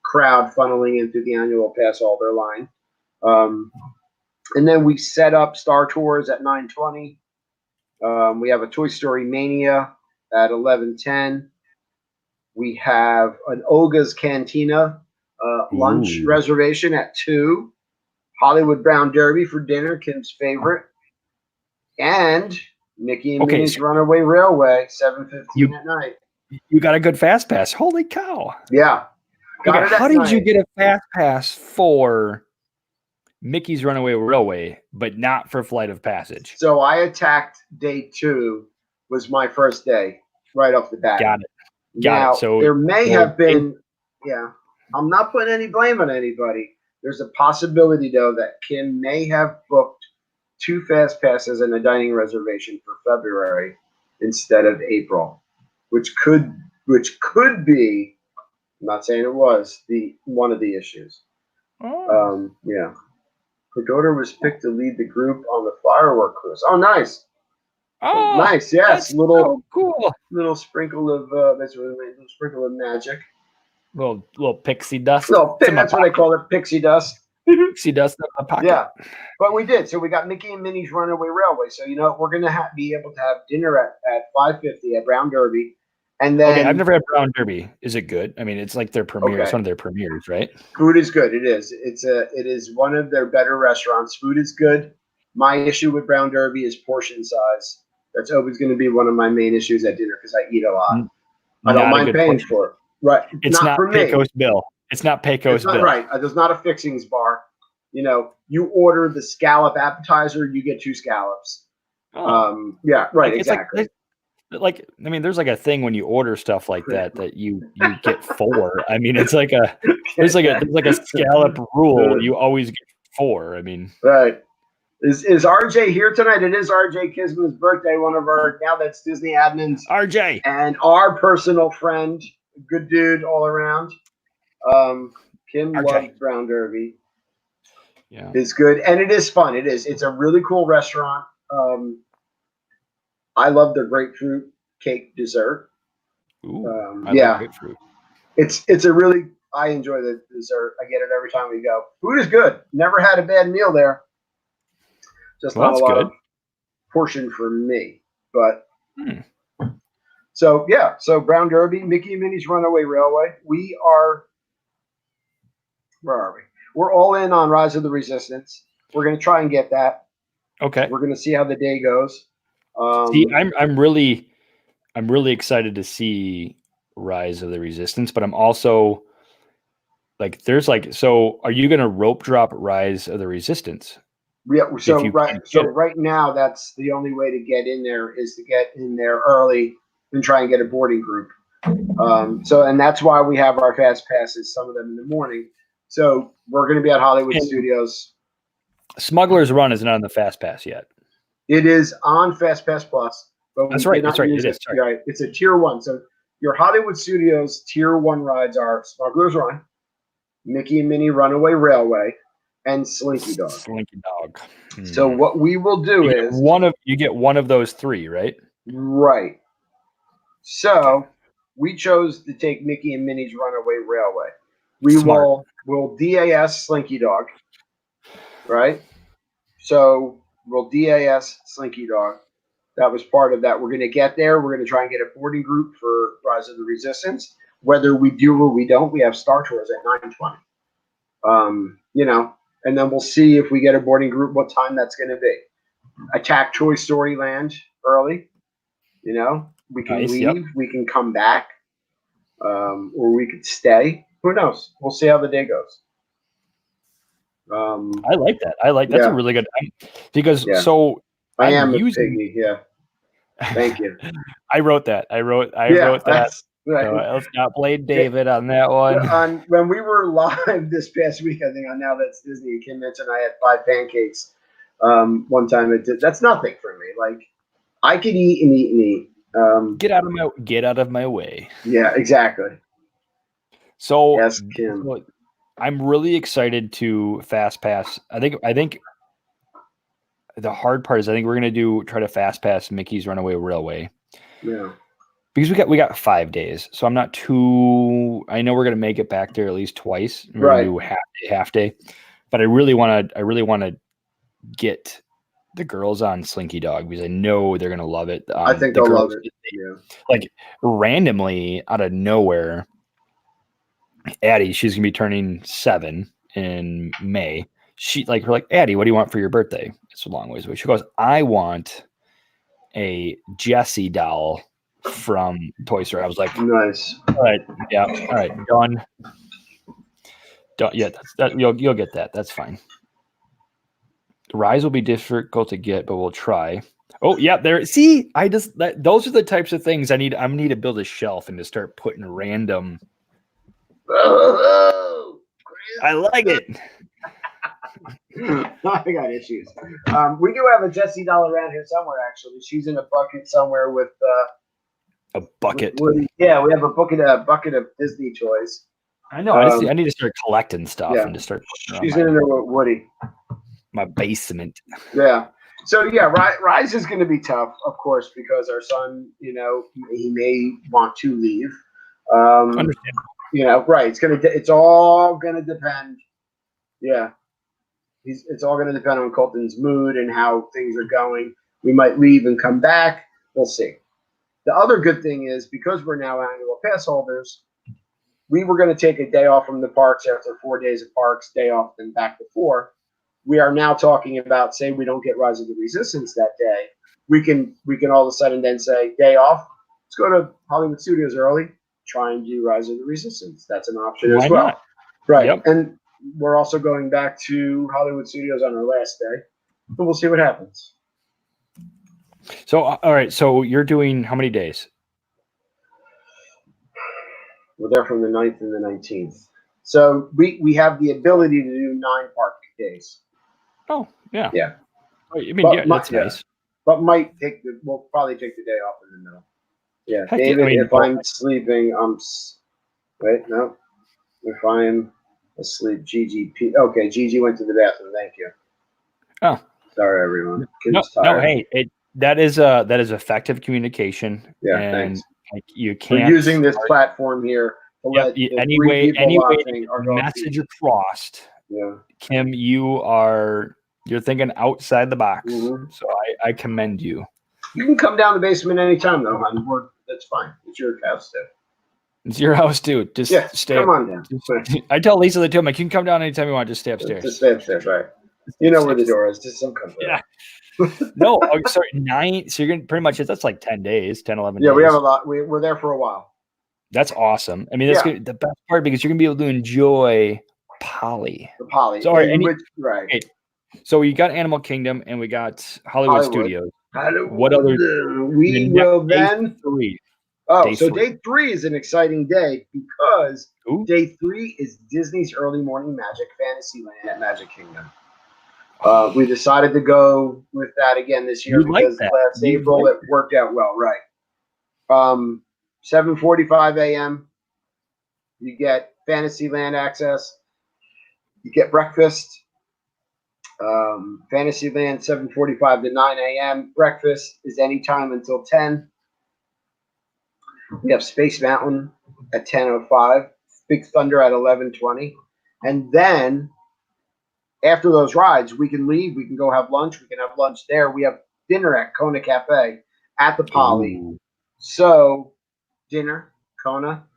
crowd funneling into the annual pass holder line. And then we set up Star Tours at 9:20. We have a Toy Story Mania at 11:10. We have an Olga's Cantina lunch reservation at 2. Hollywood Brown Derby for dinner, Kim's favorite. And Mickey and Minnie's Runaway Railway, 7:15 at night. You got a good fast pass. Holy cow. Yeah. How did you get a fast pass for Mickey's Runaway Railway, but not for Flight of Passage? So I attacked day 2, was my first day, right off the bat. Got it. Now, so there may have been, I'm not putting any blame on anybody. There's a possibility, though, that Kim may have booked 2 fast passes and a dining reservation for February instead of April, which could be, I'm not saying it was, one of the issues. Yeah. Her daughter was picked to lead the group on the firework cruise. Oh, nice. Oh, nice. Yes. So cool. Little sprinkle of sprinkle of magic. Little pixie dust. That's what they call it, pixie dust. Pixie dust in my pocket. Yeah. But we did. So we got Mickey and Minnie's Runaway Railway. So we're gonna be able to have dinner at 5:50 at Brown Derby. And then I've never had Brown Derby. Is it good? I mean, it's like their premiere. It's one of their premieres, right? Food is good. It is. It is one of their better restaurants. Food is good. My issue with Brown Derby is portion size. That's always going to be one of my main issues at dinner because I eat a lot. I don't mind paying for it. Right. It's not for Pecos Bill. It's not Pecos Bill. Right. There's not a fixings bar. You order the scallop appetizer, you get 2 scallops. Yeah, right, exactly. There's like a thing when you order stuff like that you get 4. I mean, it's like there's like a scallop rule. You always get 4. I mean, right. Is RJ here tonight? It is RJ Kisman's birthday. One of our that's Disney admins. RJ and our personal friend, good dude all around. Kim loves Brown Derby. Yeah, it's good and it is fun. It is. It's a really cool restaurant. I love their grapefruit cake dessert. Ooh, I love grapefruit. It's a really. I enjoy the dessert. I get it every time we go. Food is good. Never had a bad meal there. Just not a lot of portion for me, but so Brown Derby, Mickey and Minnie's Runaway Railway. Where are we? We're all in on Rise of the Resistance. We're going to try and get that. Okay. We're going to see how the day goes. I'm really excited to see Rise of the Resistance, but I'm also so are you going to rope drop Rise of the Resistance? Yeah, right now that's the only way to get in there is to get in there early and try and get a boarding group. And that's why we have our fast passes, some of them in the morning. So we're going to be at Hollywood Studios. Smuggler's Run is not on the fast pass yet. It is on Fast Pass Plus. But that's right. It is. Right. It's a tier 1. So your Hollywood Studios tier 1 rides are Smuggler's Run, Mickey and Minnie Runaway Railway, and Slinky Dog. So what we will do is you get one of those 3, right? Right. So we chose to take Mickey and Minnie's Runaway Railway. We'll DAS Slinky Dog. Right? So we'll DAS Slinky Dog. That was part of that. We're going to get there. We're going to try and get a boarding group for Rise of the Resistance. Whether we do or we don't, we have Star Tours at 9:20. And then we'll see if we get a boarding group, what time that's going to be. Attack Toy Story Land early. We can leave. Yep. We can come back. Or we could stay. Who knows? We'll see how the day goes. I like that. That's a really good because so I I'm am using a piggy. Yeah. Thank you. I wrote that. I wrote that. Right. So let's not blame David on that one. When we were live this past week, I think on Now That's Disney, Kim mentioned I had 5 pancakes one time. That's nothing for me. Like, I could eat and eat and eat. Get out of my way. Yeah, exactly. So, yes, Kim. I'm really excited to fast pass. I think the hard part is I think we're gonna try to fast pass Mickey's Runaway Railway. Yeah. Because we got 5 days, so I'm not too. I know we're gonna make it back there at least twice. We're gonna do half day, but I really want to get the girls on Slinky Dog because I know they're gonna love it. I think they'll love it. Yeah. Like randomly out of nowhere, Addie, she's gonna be turning 7 in May. We're like, Addie, what do you want for your birthday? It's a long ways away. She goes, I want a Jessie doll from Toy Story. I was like, nice. All right, yeah, all right, done. Yeah, you'll get that. That's fine. Rise will be difficult to get, but we'll try. Oh, yeah, there. See, those are the types of things I need. I need to build a shelf and to start putting random. I like it. I got issues. We do have a Jessie doll around here somewhere. Actually, she's in a bucket somewhere with a bucket. Yeah, we have a bucket of Disney toys. I know. I need to start collecting stuff and just start. She's in there with Woody. My basement. Yeah. So yeah, Rise is going to be tough, of course, because our son, he may want to leave. Understandable. Right? It's all gonna depend. Yeah. It's all going to depend on Colton's mood and how things are going. We might leave and come back. We'll see. The other good thing is because we're now annual pass holders, we were going to take a day off from the parks after 4 days of parks, day off, then back to 4. We are now talking about, say we don't get Rise of the Resistance that day, we can all of a sudden then say, day off, let's go to Hollywood Studios early, try and do Rise of the Resistance. That's an option as well. Not? Right. Yep. And we're also going back to Hollywood Studios on our last day, but we'll see what happens. So, all right. So you're doing how many days? We're there from the 9th and the 19th. So we have the ability to do 9 park days. Oh, yeah. Yeah. I mean, that's nice. But we'll probably take the day off in the middle. Yeah. Heck David, if I'm sleeping, if I'm asleep, GGP. Okay, Gigi went to the bathroom. Thank you. Oh, sorry, everyone. No, hey, that is effective communication. Yeah, and thanks. You can't. We're using this platform here to let anyway, message across. Yeah, Kim, you're thinking outside the box. Mm-hmm. So I commend you. You can come down the basement anytime, though, hon. That's fine. It's your house, too. It's your house, dude. Just stay. Come on down. I tell Lisa that too. I'm like, you can come down anytime you want. Just stay upstairs. Just stay upstairs, right? You know where the door is. Just some comfort. Yeah. No, sorry, 9. So you're gonna pretty much that's like 10 days, 10, 11 days. Yeah, we have a lot. We're there for a while. That's awesome. I mean, that's the best part because you're gonna be able to enjoy Polly. The Polly. So, right. Okay, so we got Animal Kingdom and we got Hollywood Studios. What other? We will then. 3. Oh, so day 3 is an exciting day because day 3 is Disney's Early Morning Magic Fantasyland at Magic Kingdom. We decided to go with that again this year because last April it worked out well, right? 7:45 a.m. You get Fantasyland access. You get breakfast. Fantasyland 7:45 to 9 a.m. Breakfast is anytime until 10. We have Space Mountain at 10:05, Big Thunder at 11:20, and then after those rides, we can leave. We can go have lunch. We can have lunch there. We have dinner at Kona Cafe at the Poly. Ooh. So dinner, Kona,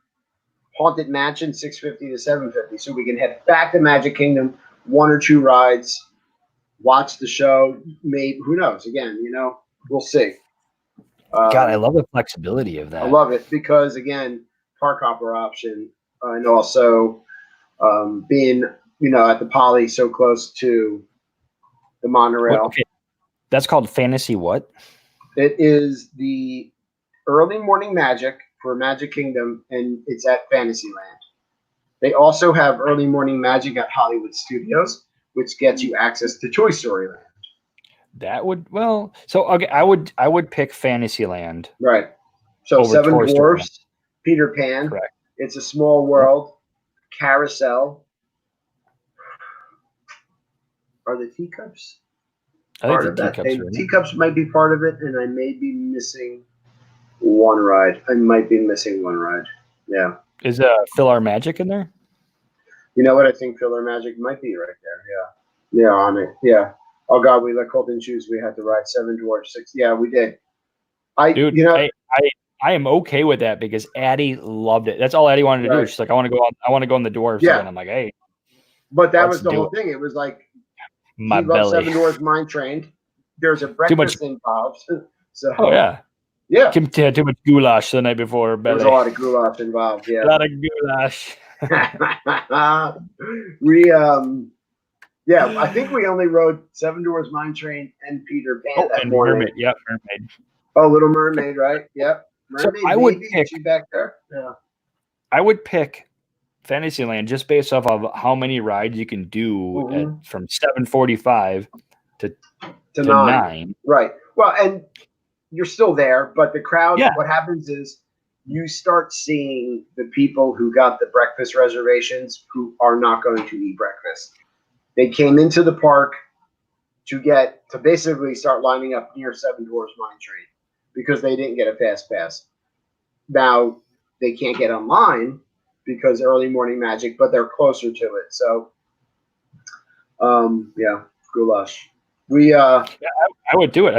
Haunted Mansion, 650 to 750. So we can head back to Magic Kingdom, 1 or 2 rides, watch the show. Maybe who knows? Again, we'll see. God, I love the flexibility of that. I love it because, again, park hopper option and also being at the Poly, so close to the monorail. Okay. That's called Fantasy what? It is the early morning magic for Magic Kingdom, and it's at Fantasyland. They also have early morning magic at Hollywood Studios, which gets you access to Toy Story Land. That would so okay. I would pick Fantasyland. Right. So over Seven Toy Story Land. Dwarfs, Peter Pan, Correct. It's a Small World, Carousel. Are the teacups I part think of the that? teacups are in it. Teacups might be part of it, and I may be missing one ride. Yeah. Is Fill Magic in there? You know what? I think Filler Magic might be right there. Yeah. Yeah, on it. Yeah. Oh God, we let Colton choose. We had to ride Seven Dwarfs 6. Yeah, we did. Dude, I am okay with that because Addie loved it. That's all Addie wanted to do. She's like, I want to go on the dwarves again. I'm like, hey. But that was the whole thing. It was like my he belly. loves Seven Dwarfs Mine Trained. There's a breakfast involved. So yeah. Kim had too much goulash the night before. There was a lot of goulash involved. Yeah. A lot of goulash. I think we only rode Seven Dwarfs Mine Train and Peter Pan that morning. Mermaid. Yep, Mermaid. Oh, Little Mermaid, right? Yep. Mermaid, so I would pick back there. Yeah. I would pick Fantasyland just based off of how many rides you can do from 7:45 to 9. Right. Well, and you're still there, but the crowd. Yeah. What happens is you start seeing the people who got the breakfast reservations who are not going to eat breakfast. They came into the park to basically start lining up near Seven Dwarfs Mine Train because they didn't get a fast pass. Now they can't get online because early morning magic, but they're closer to it. So, goulash. I would do it.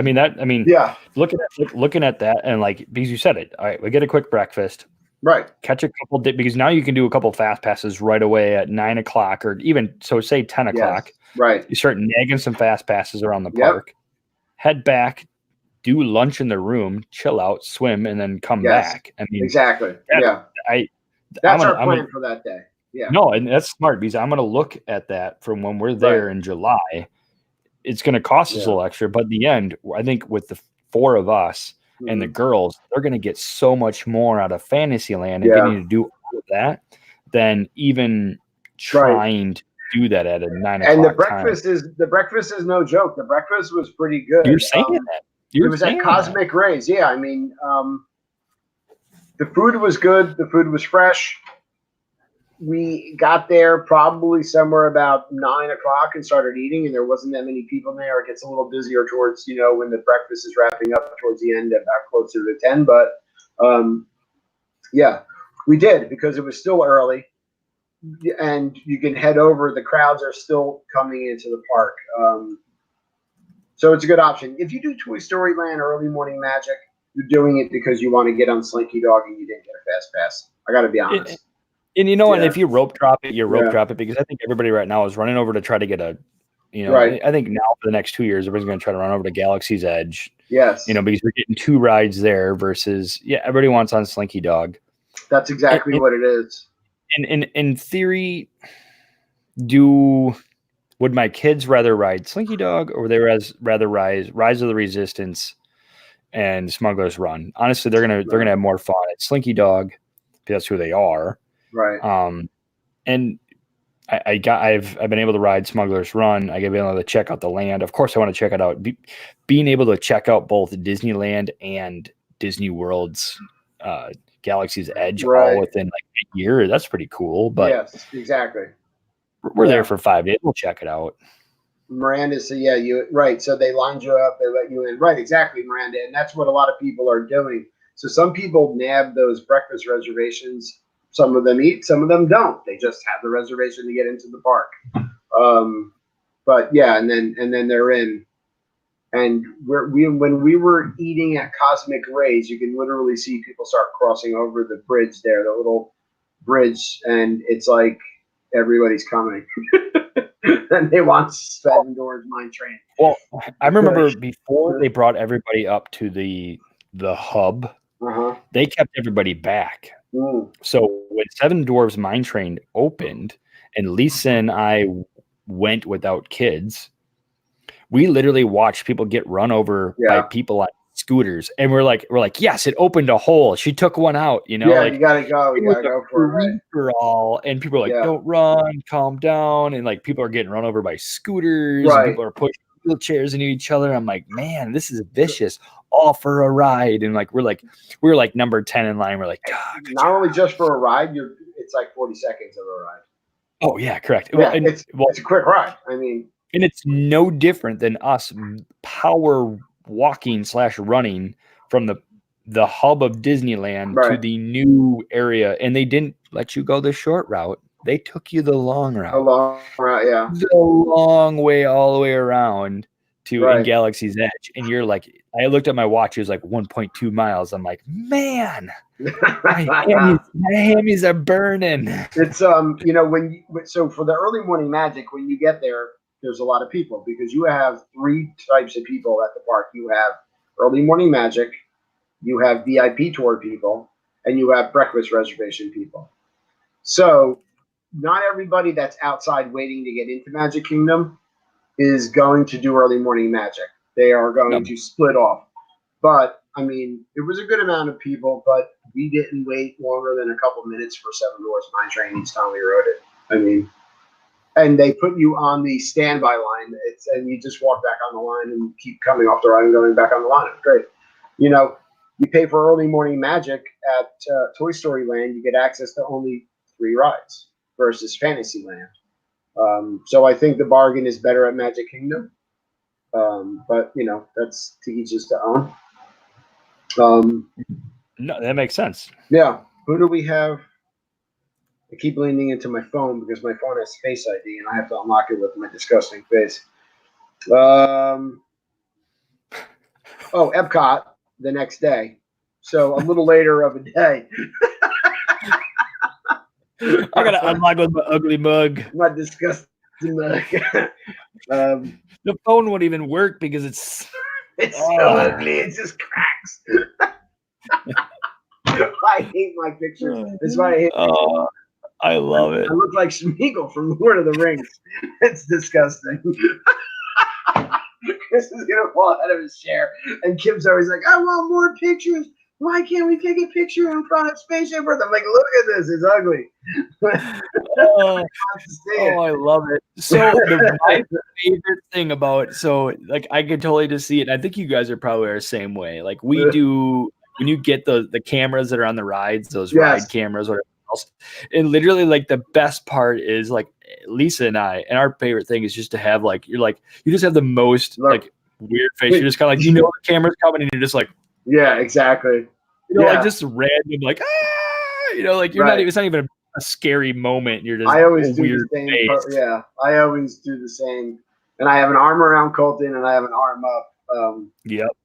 Looking at that and like because you said it. All right, we get a quick breakfast. Right. Catch a couple because now you can do a couple fast passes right away at 9 o'clock or even say 10 o'clock. Yes, right. You start nagging some fast passes around the park. Head back, do lunch in the room, chill out, swim, and then come back. Exactly. That's our plan for that day. Yeah. No, and that's smart because I'm going to look at that from when we're there in July. It's going to cost us a little extra, but in the end, I think with the 4 of us and the girls, they're going to get so much more out of Fantasyland and getting to do all of that than even trying to do that at a 9 o'clock. And the breakfast is no joke. The breakfast was pretty good. You're saying that. It was at Cosmic Rays. Yeah, the food was good. The food was fresh. We got there probably somewhere about 9 o'clock and started eating, and there wasn't that many people there. It gets a little busier towards, when the breakfast is wrapping up towards the end, about closer to 10. But, we did because it was still early, and you can head over. The crowds are still coming into the park. So it's a good option. If you do Toy Story Land early morning magic, you're doing it because you want to get on Slinky Dog and you didn't get a fast pass. I got to be honest. And and if you rope drop it, drop it because I think everybody right now is running over to try to get I think now for the next 2 years, everybody's going to try to run over to Galaxy's Edge. Yes. Because we're getting 2 rides there versus, everybody wants on Slinky Dog. That's exactly what it is. In theory, would my kids rather ride Slinky Dog or would they rather Rise of the Resistance and Smuggler's Run? Honestly, they're gonna have more fun at Slinky Dog because that's who they are. Right. And I've been able to ride Smuggler's Run. I get able to check out the land. Of course, I want to check it out. Being able to check out both Disneyland and Disney World's Galaxy's Edge all within like a year. That's pretty cool. But yes, exactly. We're there for 5 days. We'll check it out. Miranda said, So they lined you up. They let you in. Right, exactly, Miranda. And that's what a lot of people are doing. So some people nab those breakfast reservations. Some of them eat, some of them don't. They just have the reservation to get into the park. And then they're in. And when we were eating at Cosmic Rays, you can literally see people start crossing over the bridge there, the little bridge, and it's like everybody's coming. And they want Seven Dwarfs Mine Train. Well, I remember before they brought everybody up to the hub, they kept everybody back. So when Seven Dwarfs Mine Train opened, and Lisa and I went without kids. We literally watched people get run over by people on scooters, and we're like, yes, it opened a hole. She took one out, you know. Yeah, like you gotta go. You gotta go for it. Right? All, and people are like, don't run, calm down, and like people are getting run over by scooters, and people are pushing wheelchairs into each other. I'm like, man, this is vicious. All for a ride, and like we're like number 10 in line. We're like, not only just for a ride, it's like 40 seconds of a ride. Oh yeah, correct. Yeah, it's a quick ride. I mean, and it's no different than us power walking / running from the hub of Disneyland to the new area, and they didn't let you go the short route. They took you the long route. The long route, yeah. The long way all the way around to in Galaxy's Edge. And you're like, I looked at my watch, it was like 1.2 miles. I'm like, man, my hammies are burning. It's so for the early morning magic, when you get there's a lot of people because you have 3 types of people at the park. You have early morning magic, you have VIP tour people, and you have breakfast reservation people. So not everybody that's outside waiting to get into Magic Kingdom is going to do early morning magic. They are going to split off. But I mean, it was a good amount of people, but we didn't wait longer than a couple minutes for Seven Dwarfs Mine Train each time we rode it. I mean, and they put you on the standby line, and you just walk back on the line and keep coming off the ride and going back on the line. It's great. You know, you pay for early morning magic at Toy Story Land, you get access to only 3 rides versus Fantasyland. So I think the bargain is better at Magic Kingdom. But you know, that's to each his own. No, that makes sense. Yeah. Who do we have? I keep leaning into my phone because my phone has Face ID and I have to unlock it with my disgusting face. Epcot the next day. So a little later of a day. I gotta unlock with my ugly mug. My disgusting mug. The phone won't even work because it's so ugly. It just cracks. I hate my pictures. That's why I hate. I love it. I look like Smeagol from Lord of the Rings. It's disgusting. Chris is gonna fall out of his chair, and Kim's always like, "I want more pictures. Why can't we take a picture in front of Spaceship Earth?" I'm like, "Look at this. It's ugly." I love it. So my favorite thing about like I could totally just see it. And I think you guys are probably the same way. Like we do when you get the cameras that are on the rides, those ride cameras, whatever else. And literally, like the best part is like Lisa and I, and our favorite thing is just to have like you just have the most like weird face. You're just kind of like the camera's coming, and you're just like, yeah, exactly. Like just random, like like you're not even. It's not even a scary moment. You're just. I always do the same. I always do the same. And I have an arm around Colton, and I have an arm up.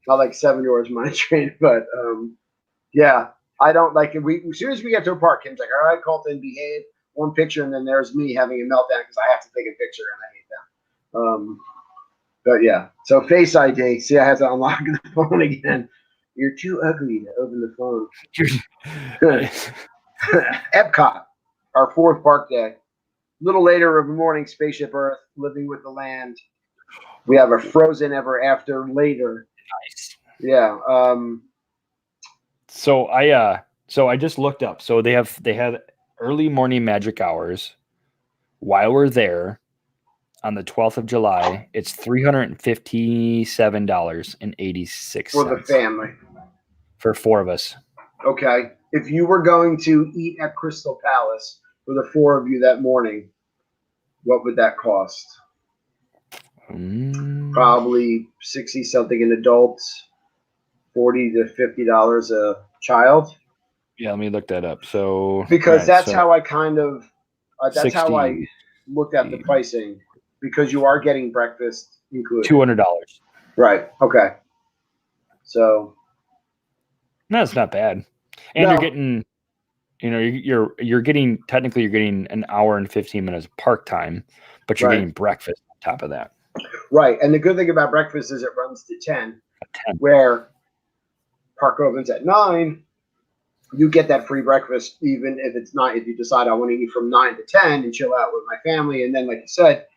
Not like Seven Dwarfs Mine Train, but I don't like it. As soon as we get to a park, Kim's like, "All right, Colton, behave." One picture, and then there's me having a meltdown because I have to take a picture, and I hate that. But yeah, so Face ID. See, I have to unlock the phone again. You're too ugly to open the phone. Epcot, our 4th park day. A little later of the morning, Spaceship Earth, Living with the Land. We have a Frozen Ever After later. Nice. Yeah. So I just looked up. So they have early morning magic hours while we're there on the 12th of July. It's $357.86 for the family. For 4 of us. Okay. If you were going to eat at Crystal Palace for the 4 of you that morning, what would that cost? Probably 60 something an adult, $40 to $50 a child. Yeah, let me look that up. So because that's how I kind of how I looked at the pricing, because you are getting breakfast included. $200. Right. Okay. So no, it's not bad. And you're getting you're getting technically you're getting an hour and 15 minutes of park time, but you're getting breakfast on top of that. Right. And the good thing about breakfast is it runs to 10. Where park opens at 9. you get that free breakfast, even if it's not, if you decide I want to eat from 9 to 10 and chill out with my family. And then, like you said,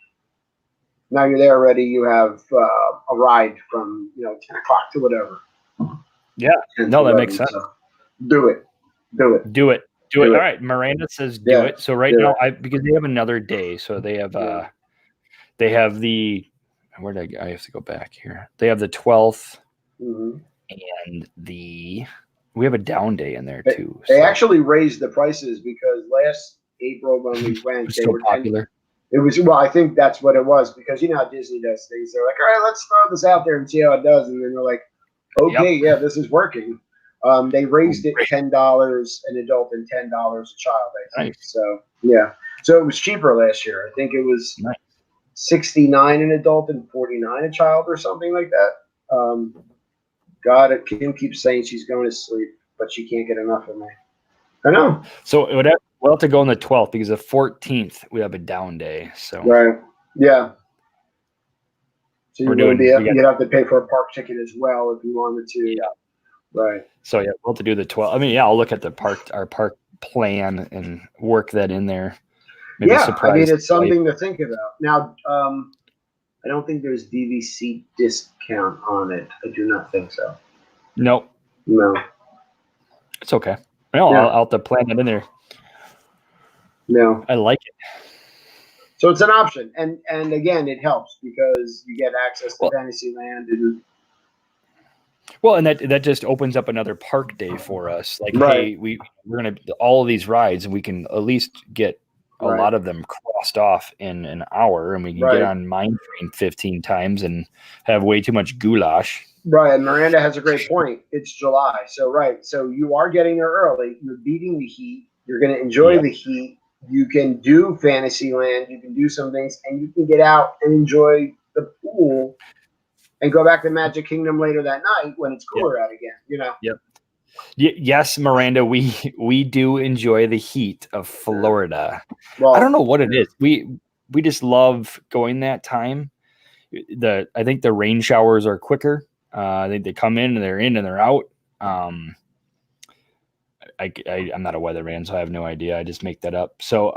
now you're there already. You have a ride from 10 o'clock to whatever. Yeah, no, that makes sense. So do it. All right, Miranda says do it. So right now, because they have another day, so they have the where did I have to go back here? They have the 12th and we have a down day in there too. They actually raised the prices because last April when we went, they were popular. It was, well, I think that's what it was, because you know how Disney does things. They're like, all right, let's throw this out there and see how it does. And then they're like, okay, yeah, this is working. They raised it $10 an adult and $10 a child, I think. Nice. So, yeah. So it was cheaper last year. I think it was $69 an adult and $49 a child or something like that. God, Kim keeps saying she's going to sleep, but she can't get enough of me. I know. So we'll have to go on the 12th because the 14th we have a down day. So right, yeah. So you'd have to pay for a park ticket as well if you wanted to. Yeah. Right. So yeah, we'll have to do the 12th. I mean, yeah, I'll look at our park plan and work that in there. Maybe I mean, it's something to think about. Now, I don't think there's DVC discount on it. I do not think so. Nope. No. It's okay. No, I'll have to plan it in there. No. I like it. So it's an option. And again, it helps because you get access to Fantasyland. And that just opens up another park day for us. Like, hey, we're going to all of these rides, and we can at least get a lot of them crossed off in an hour, and we can get on Mine Train 15 times and have way too much goulash. Right, and Miranda has a great point. It's July, so you are getting there early. You're beating the heat. You're going to enjoy the heat. You can do Fantasyland. You can do some things, and you can get out and enjoy the pool, and go back to Magic Kingdom later that night when it's cooler out again. Yep. Yes, Miranda, we do enjoy the heat of Florida. Well, I don't know what it is. We just love going that time. I think the rain showers are quicker. I think they come in and they're out. I'm not a weatherman, so I have no idea. I just make that up. So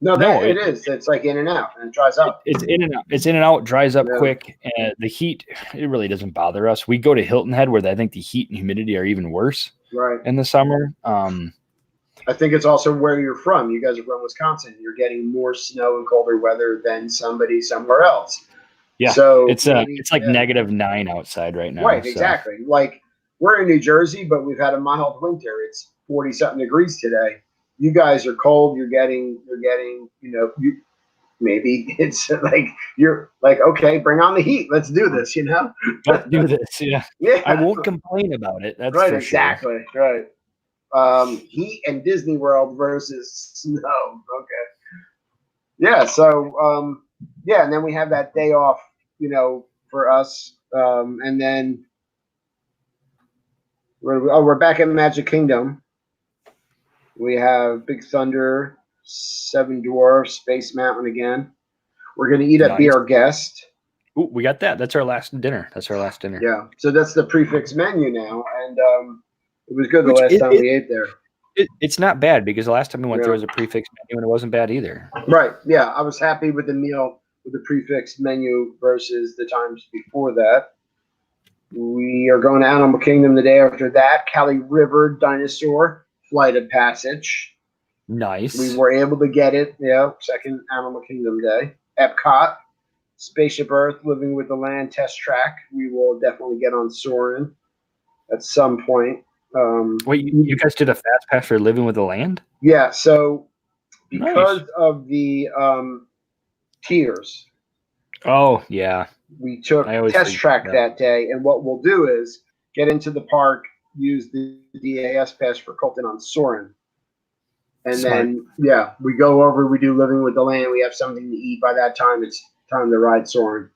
it is. It's like in and out, and it dries up. It's in and out. It's in and out. Dries up quick. And the heat, it really doesn't bother us. We go to Hilton Head, where I think the heat and humidity are even worse. Right. In the summer. I think it's also where you're from. You guys are from Wisconsin. You're getting more snow and colder weather than somebody somewhere else. Yeah. So it's like -9 outside right now. Right. So. Exactly. Like, we're in New Jersey, but we've had a mild winter. It's 40-something degrees today. You guys are cold. You're getting. Maybe it's like you're like, okay, bring on the heat. Let's do this. Let's do this. Yeah. Yeah. I won't complain about it. That's right. For exactly. Sure. Right. Heat and Disney World versus snow. Okay. Yeah. So and then we have that day off. For us, and then we're back at Magic Kingdom. We have Big Thunder, Seven Dwarfs, Space Mountain again. We're going to eat at Be Our Guest. Ooh, we got that. That's our last dinner. Yeah. So that's the prefix menu now. And it was good the last time we ate there. It's not bad because the last time we went there was a prefix menu and it wasn't bad either. Right. Yeah. I was happy with the meal with the prefix menu versus the times before that. We are going to Animal Kingdom the day after that. Cali River Dinosaur Flight of Passage. Nice. We were able to get it. Yeah, second Animal Kingdom day. Epcot, Spaceship Earth, Living with the Land Test Track. We will definitely get on Soarin' at some point. Wait, you guys did a fast pass for Living with the Land? Yeah. So because of the tiers. Oh yeah. We took Test Track that day, and what we'll do is get into the park, use the DAS pass for Colton on Soarin'. And then, we go over, we do Living with the Land. We have something to eat by that time. It's time to ride Soarin'.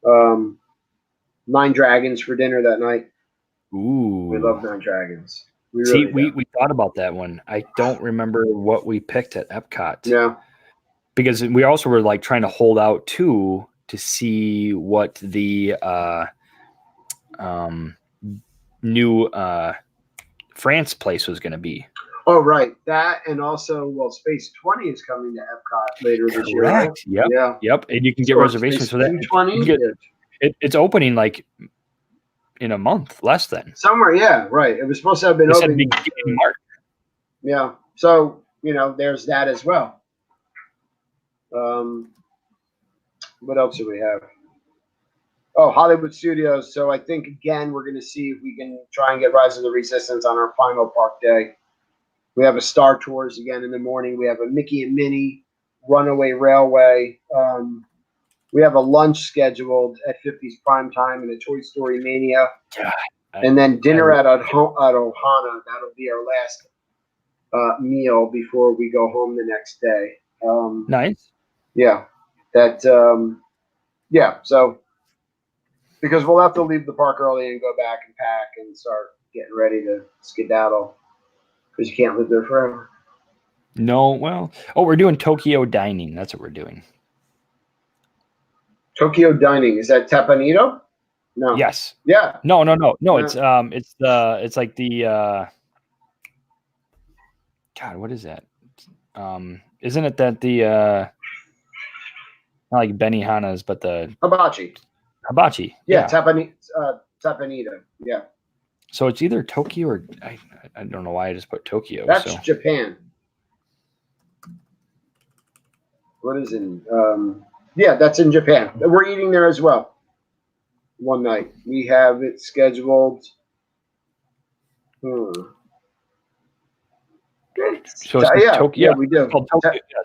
9 Dragons for dinner that night. Ooh. We love 9 Dragons. We thought about that one. I don't remember what we picked at Epcot. Yeah. Because we also were like trying to hold out too to see what the new France place was going to be. Oh, right. That, and also, well, Space 20 is coming to Epcot later this year, right? Yep. Yeah. Yep. And you can get reservations for that. 220? It's opening like in a month, less than. Somewhere, yeah, right. It was supposed to have been open in March. Yeah. So, there's that as well. What else do we have? Oh, Hollywood Studios. So I think, again, we're going to see if we can try and get Rise of the Resistance on our final park day. We have a Star Tours again in the morning. We have a Mickey and Minnie Runaway Railway. We have a lunch scheduled at 50's Prime Time and a Toy Story Mania. And then dinner at Ohana. That'll be our last meal before we go home the next day. Nice. Yeah. So because we'll have to leave the park early and go back and pack and start getting ready to skedaddle because you can't live there forever. No, well, we're doing Tokyo dining. That's what we're doing. Tokyo dining, is that Tepanito? No. Yes. Yeah. No. Yeah. It's like the God, what is that? Isn't it that the not like Benihana's, but the hibachi? Yeah. Tepanito. Yeah. So it's either Tokyo or I don't know why I just put Tokyo. That's Japan. What is in? Yeah, that's in Japan. We're eating there as well. One night we have it scheduled. So it's Tokyo. Yeah, we do.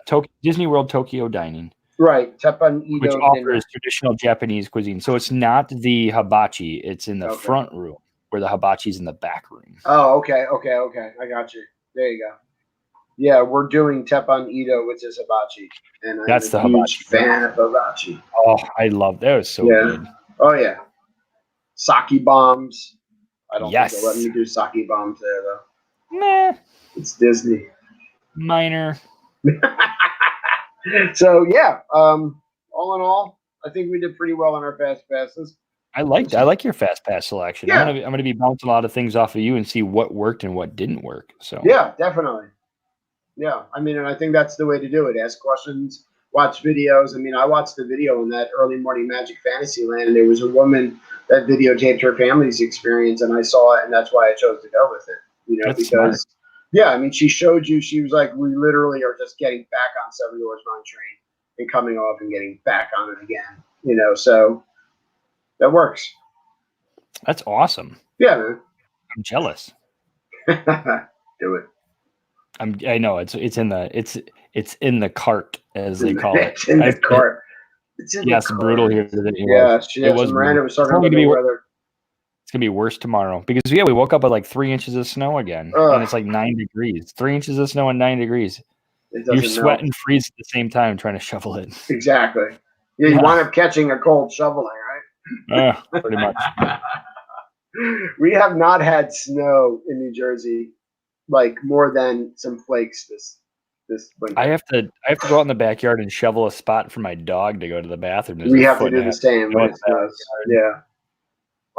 Tokyo Disney World Tokyo dining. Right, Teppanyaki, which offers traditional Japanese cuisine. So it's not the hibachi; it's in the front room, where the hibachi's in the back room. Oh, okay. I got you. There you go. Yeah, we're doing Teppanyaki, which is hibachi, and that's the huge fan of hibachi. Oh, I love that. It was so good. Oh yeah, sake bombs. I don't think they'll let me do sake bombs there though. Nah, it's Disney. Minor. So yeah, all in all, I think we did pretty well on our fast passes. I like your fast pass selection. Yeah. I'm gonna be bouncing a lot of things off of you and see what worked and what didn't work. So yeah, definitely. Yeah, I mean, and I think that's the way to do it. Ask questions, watch videos. I mean, I watched the video in that early morning Magic Fantasyland, and there was a woman that videotaped her family's experience, and I saw it, and that's why I chose to go with it. That's because. Smart. Yeah, I mean, she showed you. She was like, we literally are just getting back on Seven Dwarfs Mine Train and coming off and getting back on it again. So that works. That's awesome. Yeah, man. I'm jealous. Do it. I know it's in the cart, as they call it. It's in the cart. It's brutal here today. It was Miranda was talking about the weather. It's gonna be worse tomorrow because we woke up with like 3 inches of snow again, and it's like 9 degrees. 3 inches of snow and 9 degrees. You're sweating and freeze at the same time trying to shovel it. Exactly. Yeah, you wind up catching a cold shoveling, right? Pretty much. We have not had snow in New Jersey, like more than some flakes this winter. I have to go out in the backyard and shovel a spot for my dog to go to the bathroom. We have to do the same when it snows. Yeah.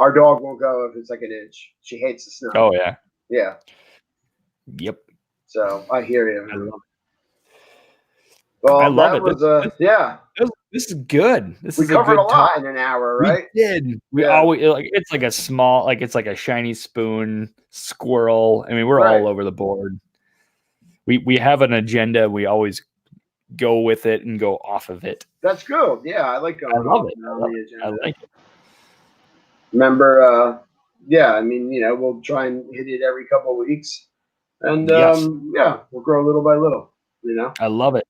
Our dog won't go if it's like an inch. She hates the snow. Oh, yeah. Yeah. Yep. So I hear you. I love it. Well, I love it. This is good. We covered a lot in an hour, right? We did. We always it's like a small, it's like a shiny spoon, squirrel. I mean, we're all over the board. We have an agenda. We always go with it and go off of it. That's good. Yeah, I like going off on the agenda. I like it. Remember, I mean, we'll try and hit it every couple of weeks. And, we'll grow little by little, I love it.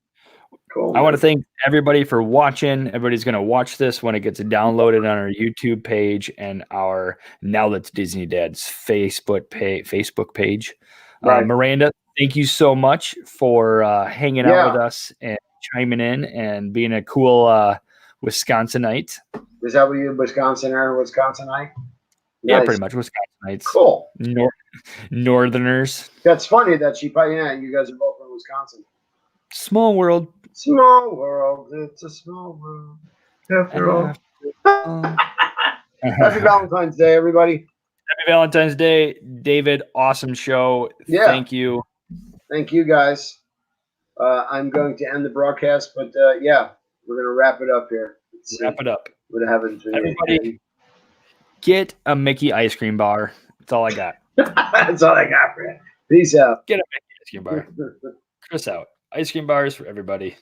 Cool. I want to thank everybody for watching. Everybody's going to watch this when it gets downloaded on our YouTube page and our Now That's Disney Dad's Facebook page. Right. Miranda, thank you so much for hanging out with us and chiming in and being a cool Wisconsinite. Is that what you Wisconsinite? Yeah, pretty much Wisconsinites. Cool. Northerners. That's funny that you guys are both from Wisconsin. Small world. Small world. It's a small world. After all. Happy Valentine's Day, everybody. Happy Valentine's Day, David. Awesome show. Yeah. Thank you. Thank you, guys. I'm going to end the broadcast, but yeah, we're going to wrap it up here. Wrap it up. What happens when Everybody, get a Mickey ice cream bar. That's all I got. That's all I got for you. Peace out. Get a Mickey ice cream bar. Chris out. Ice cream bars for everybody.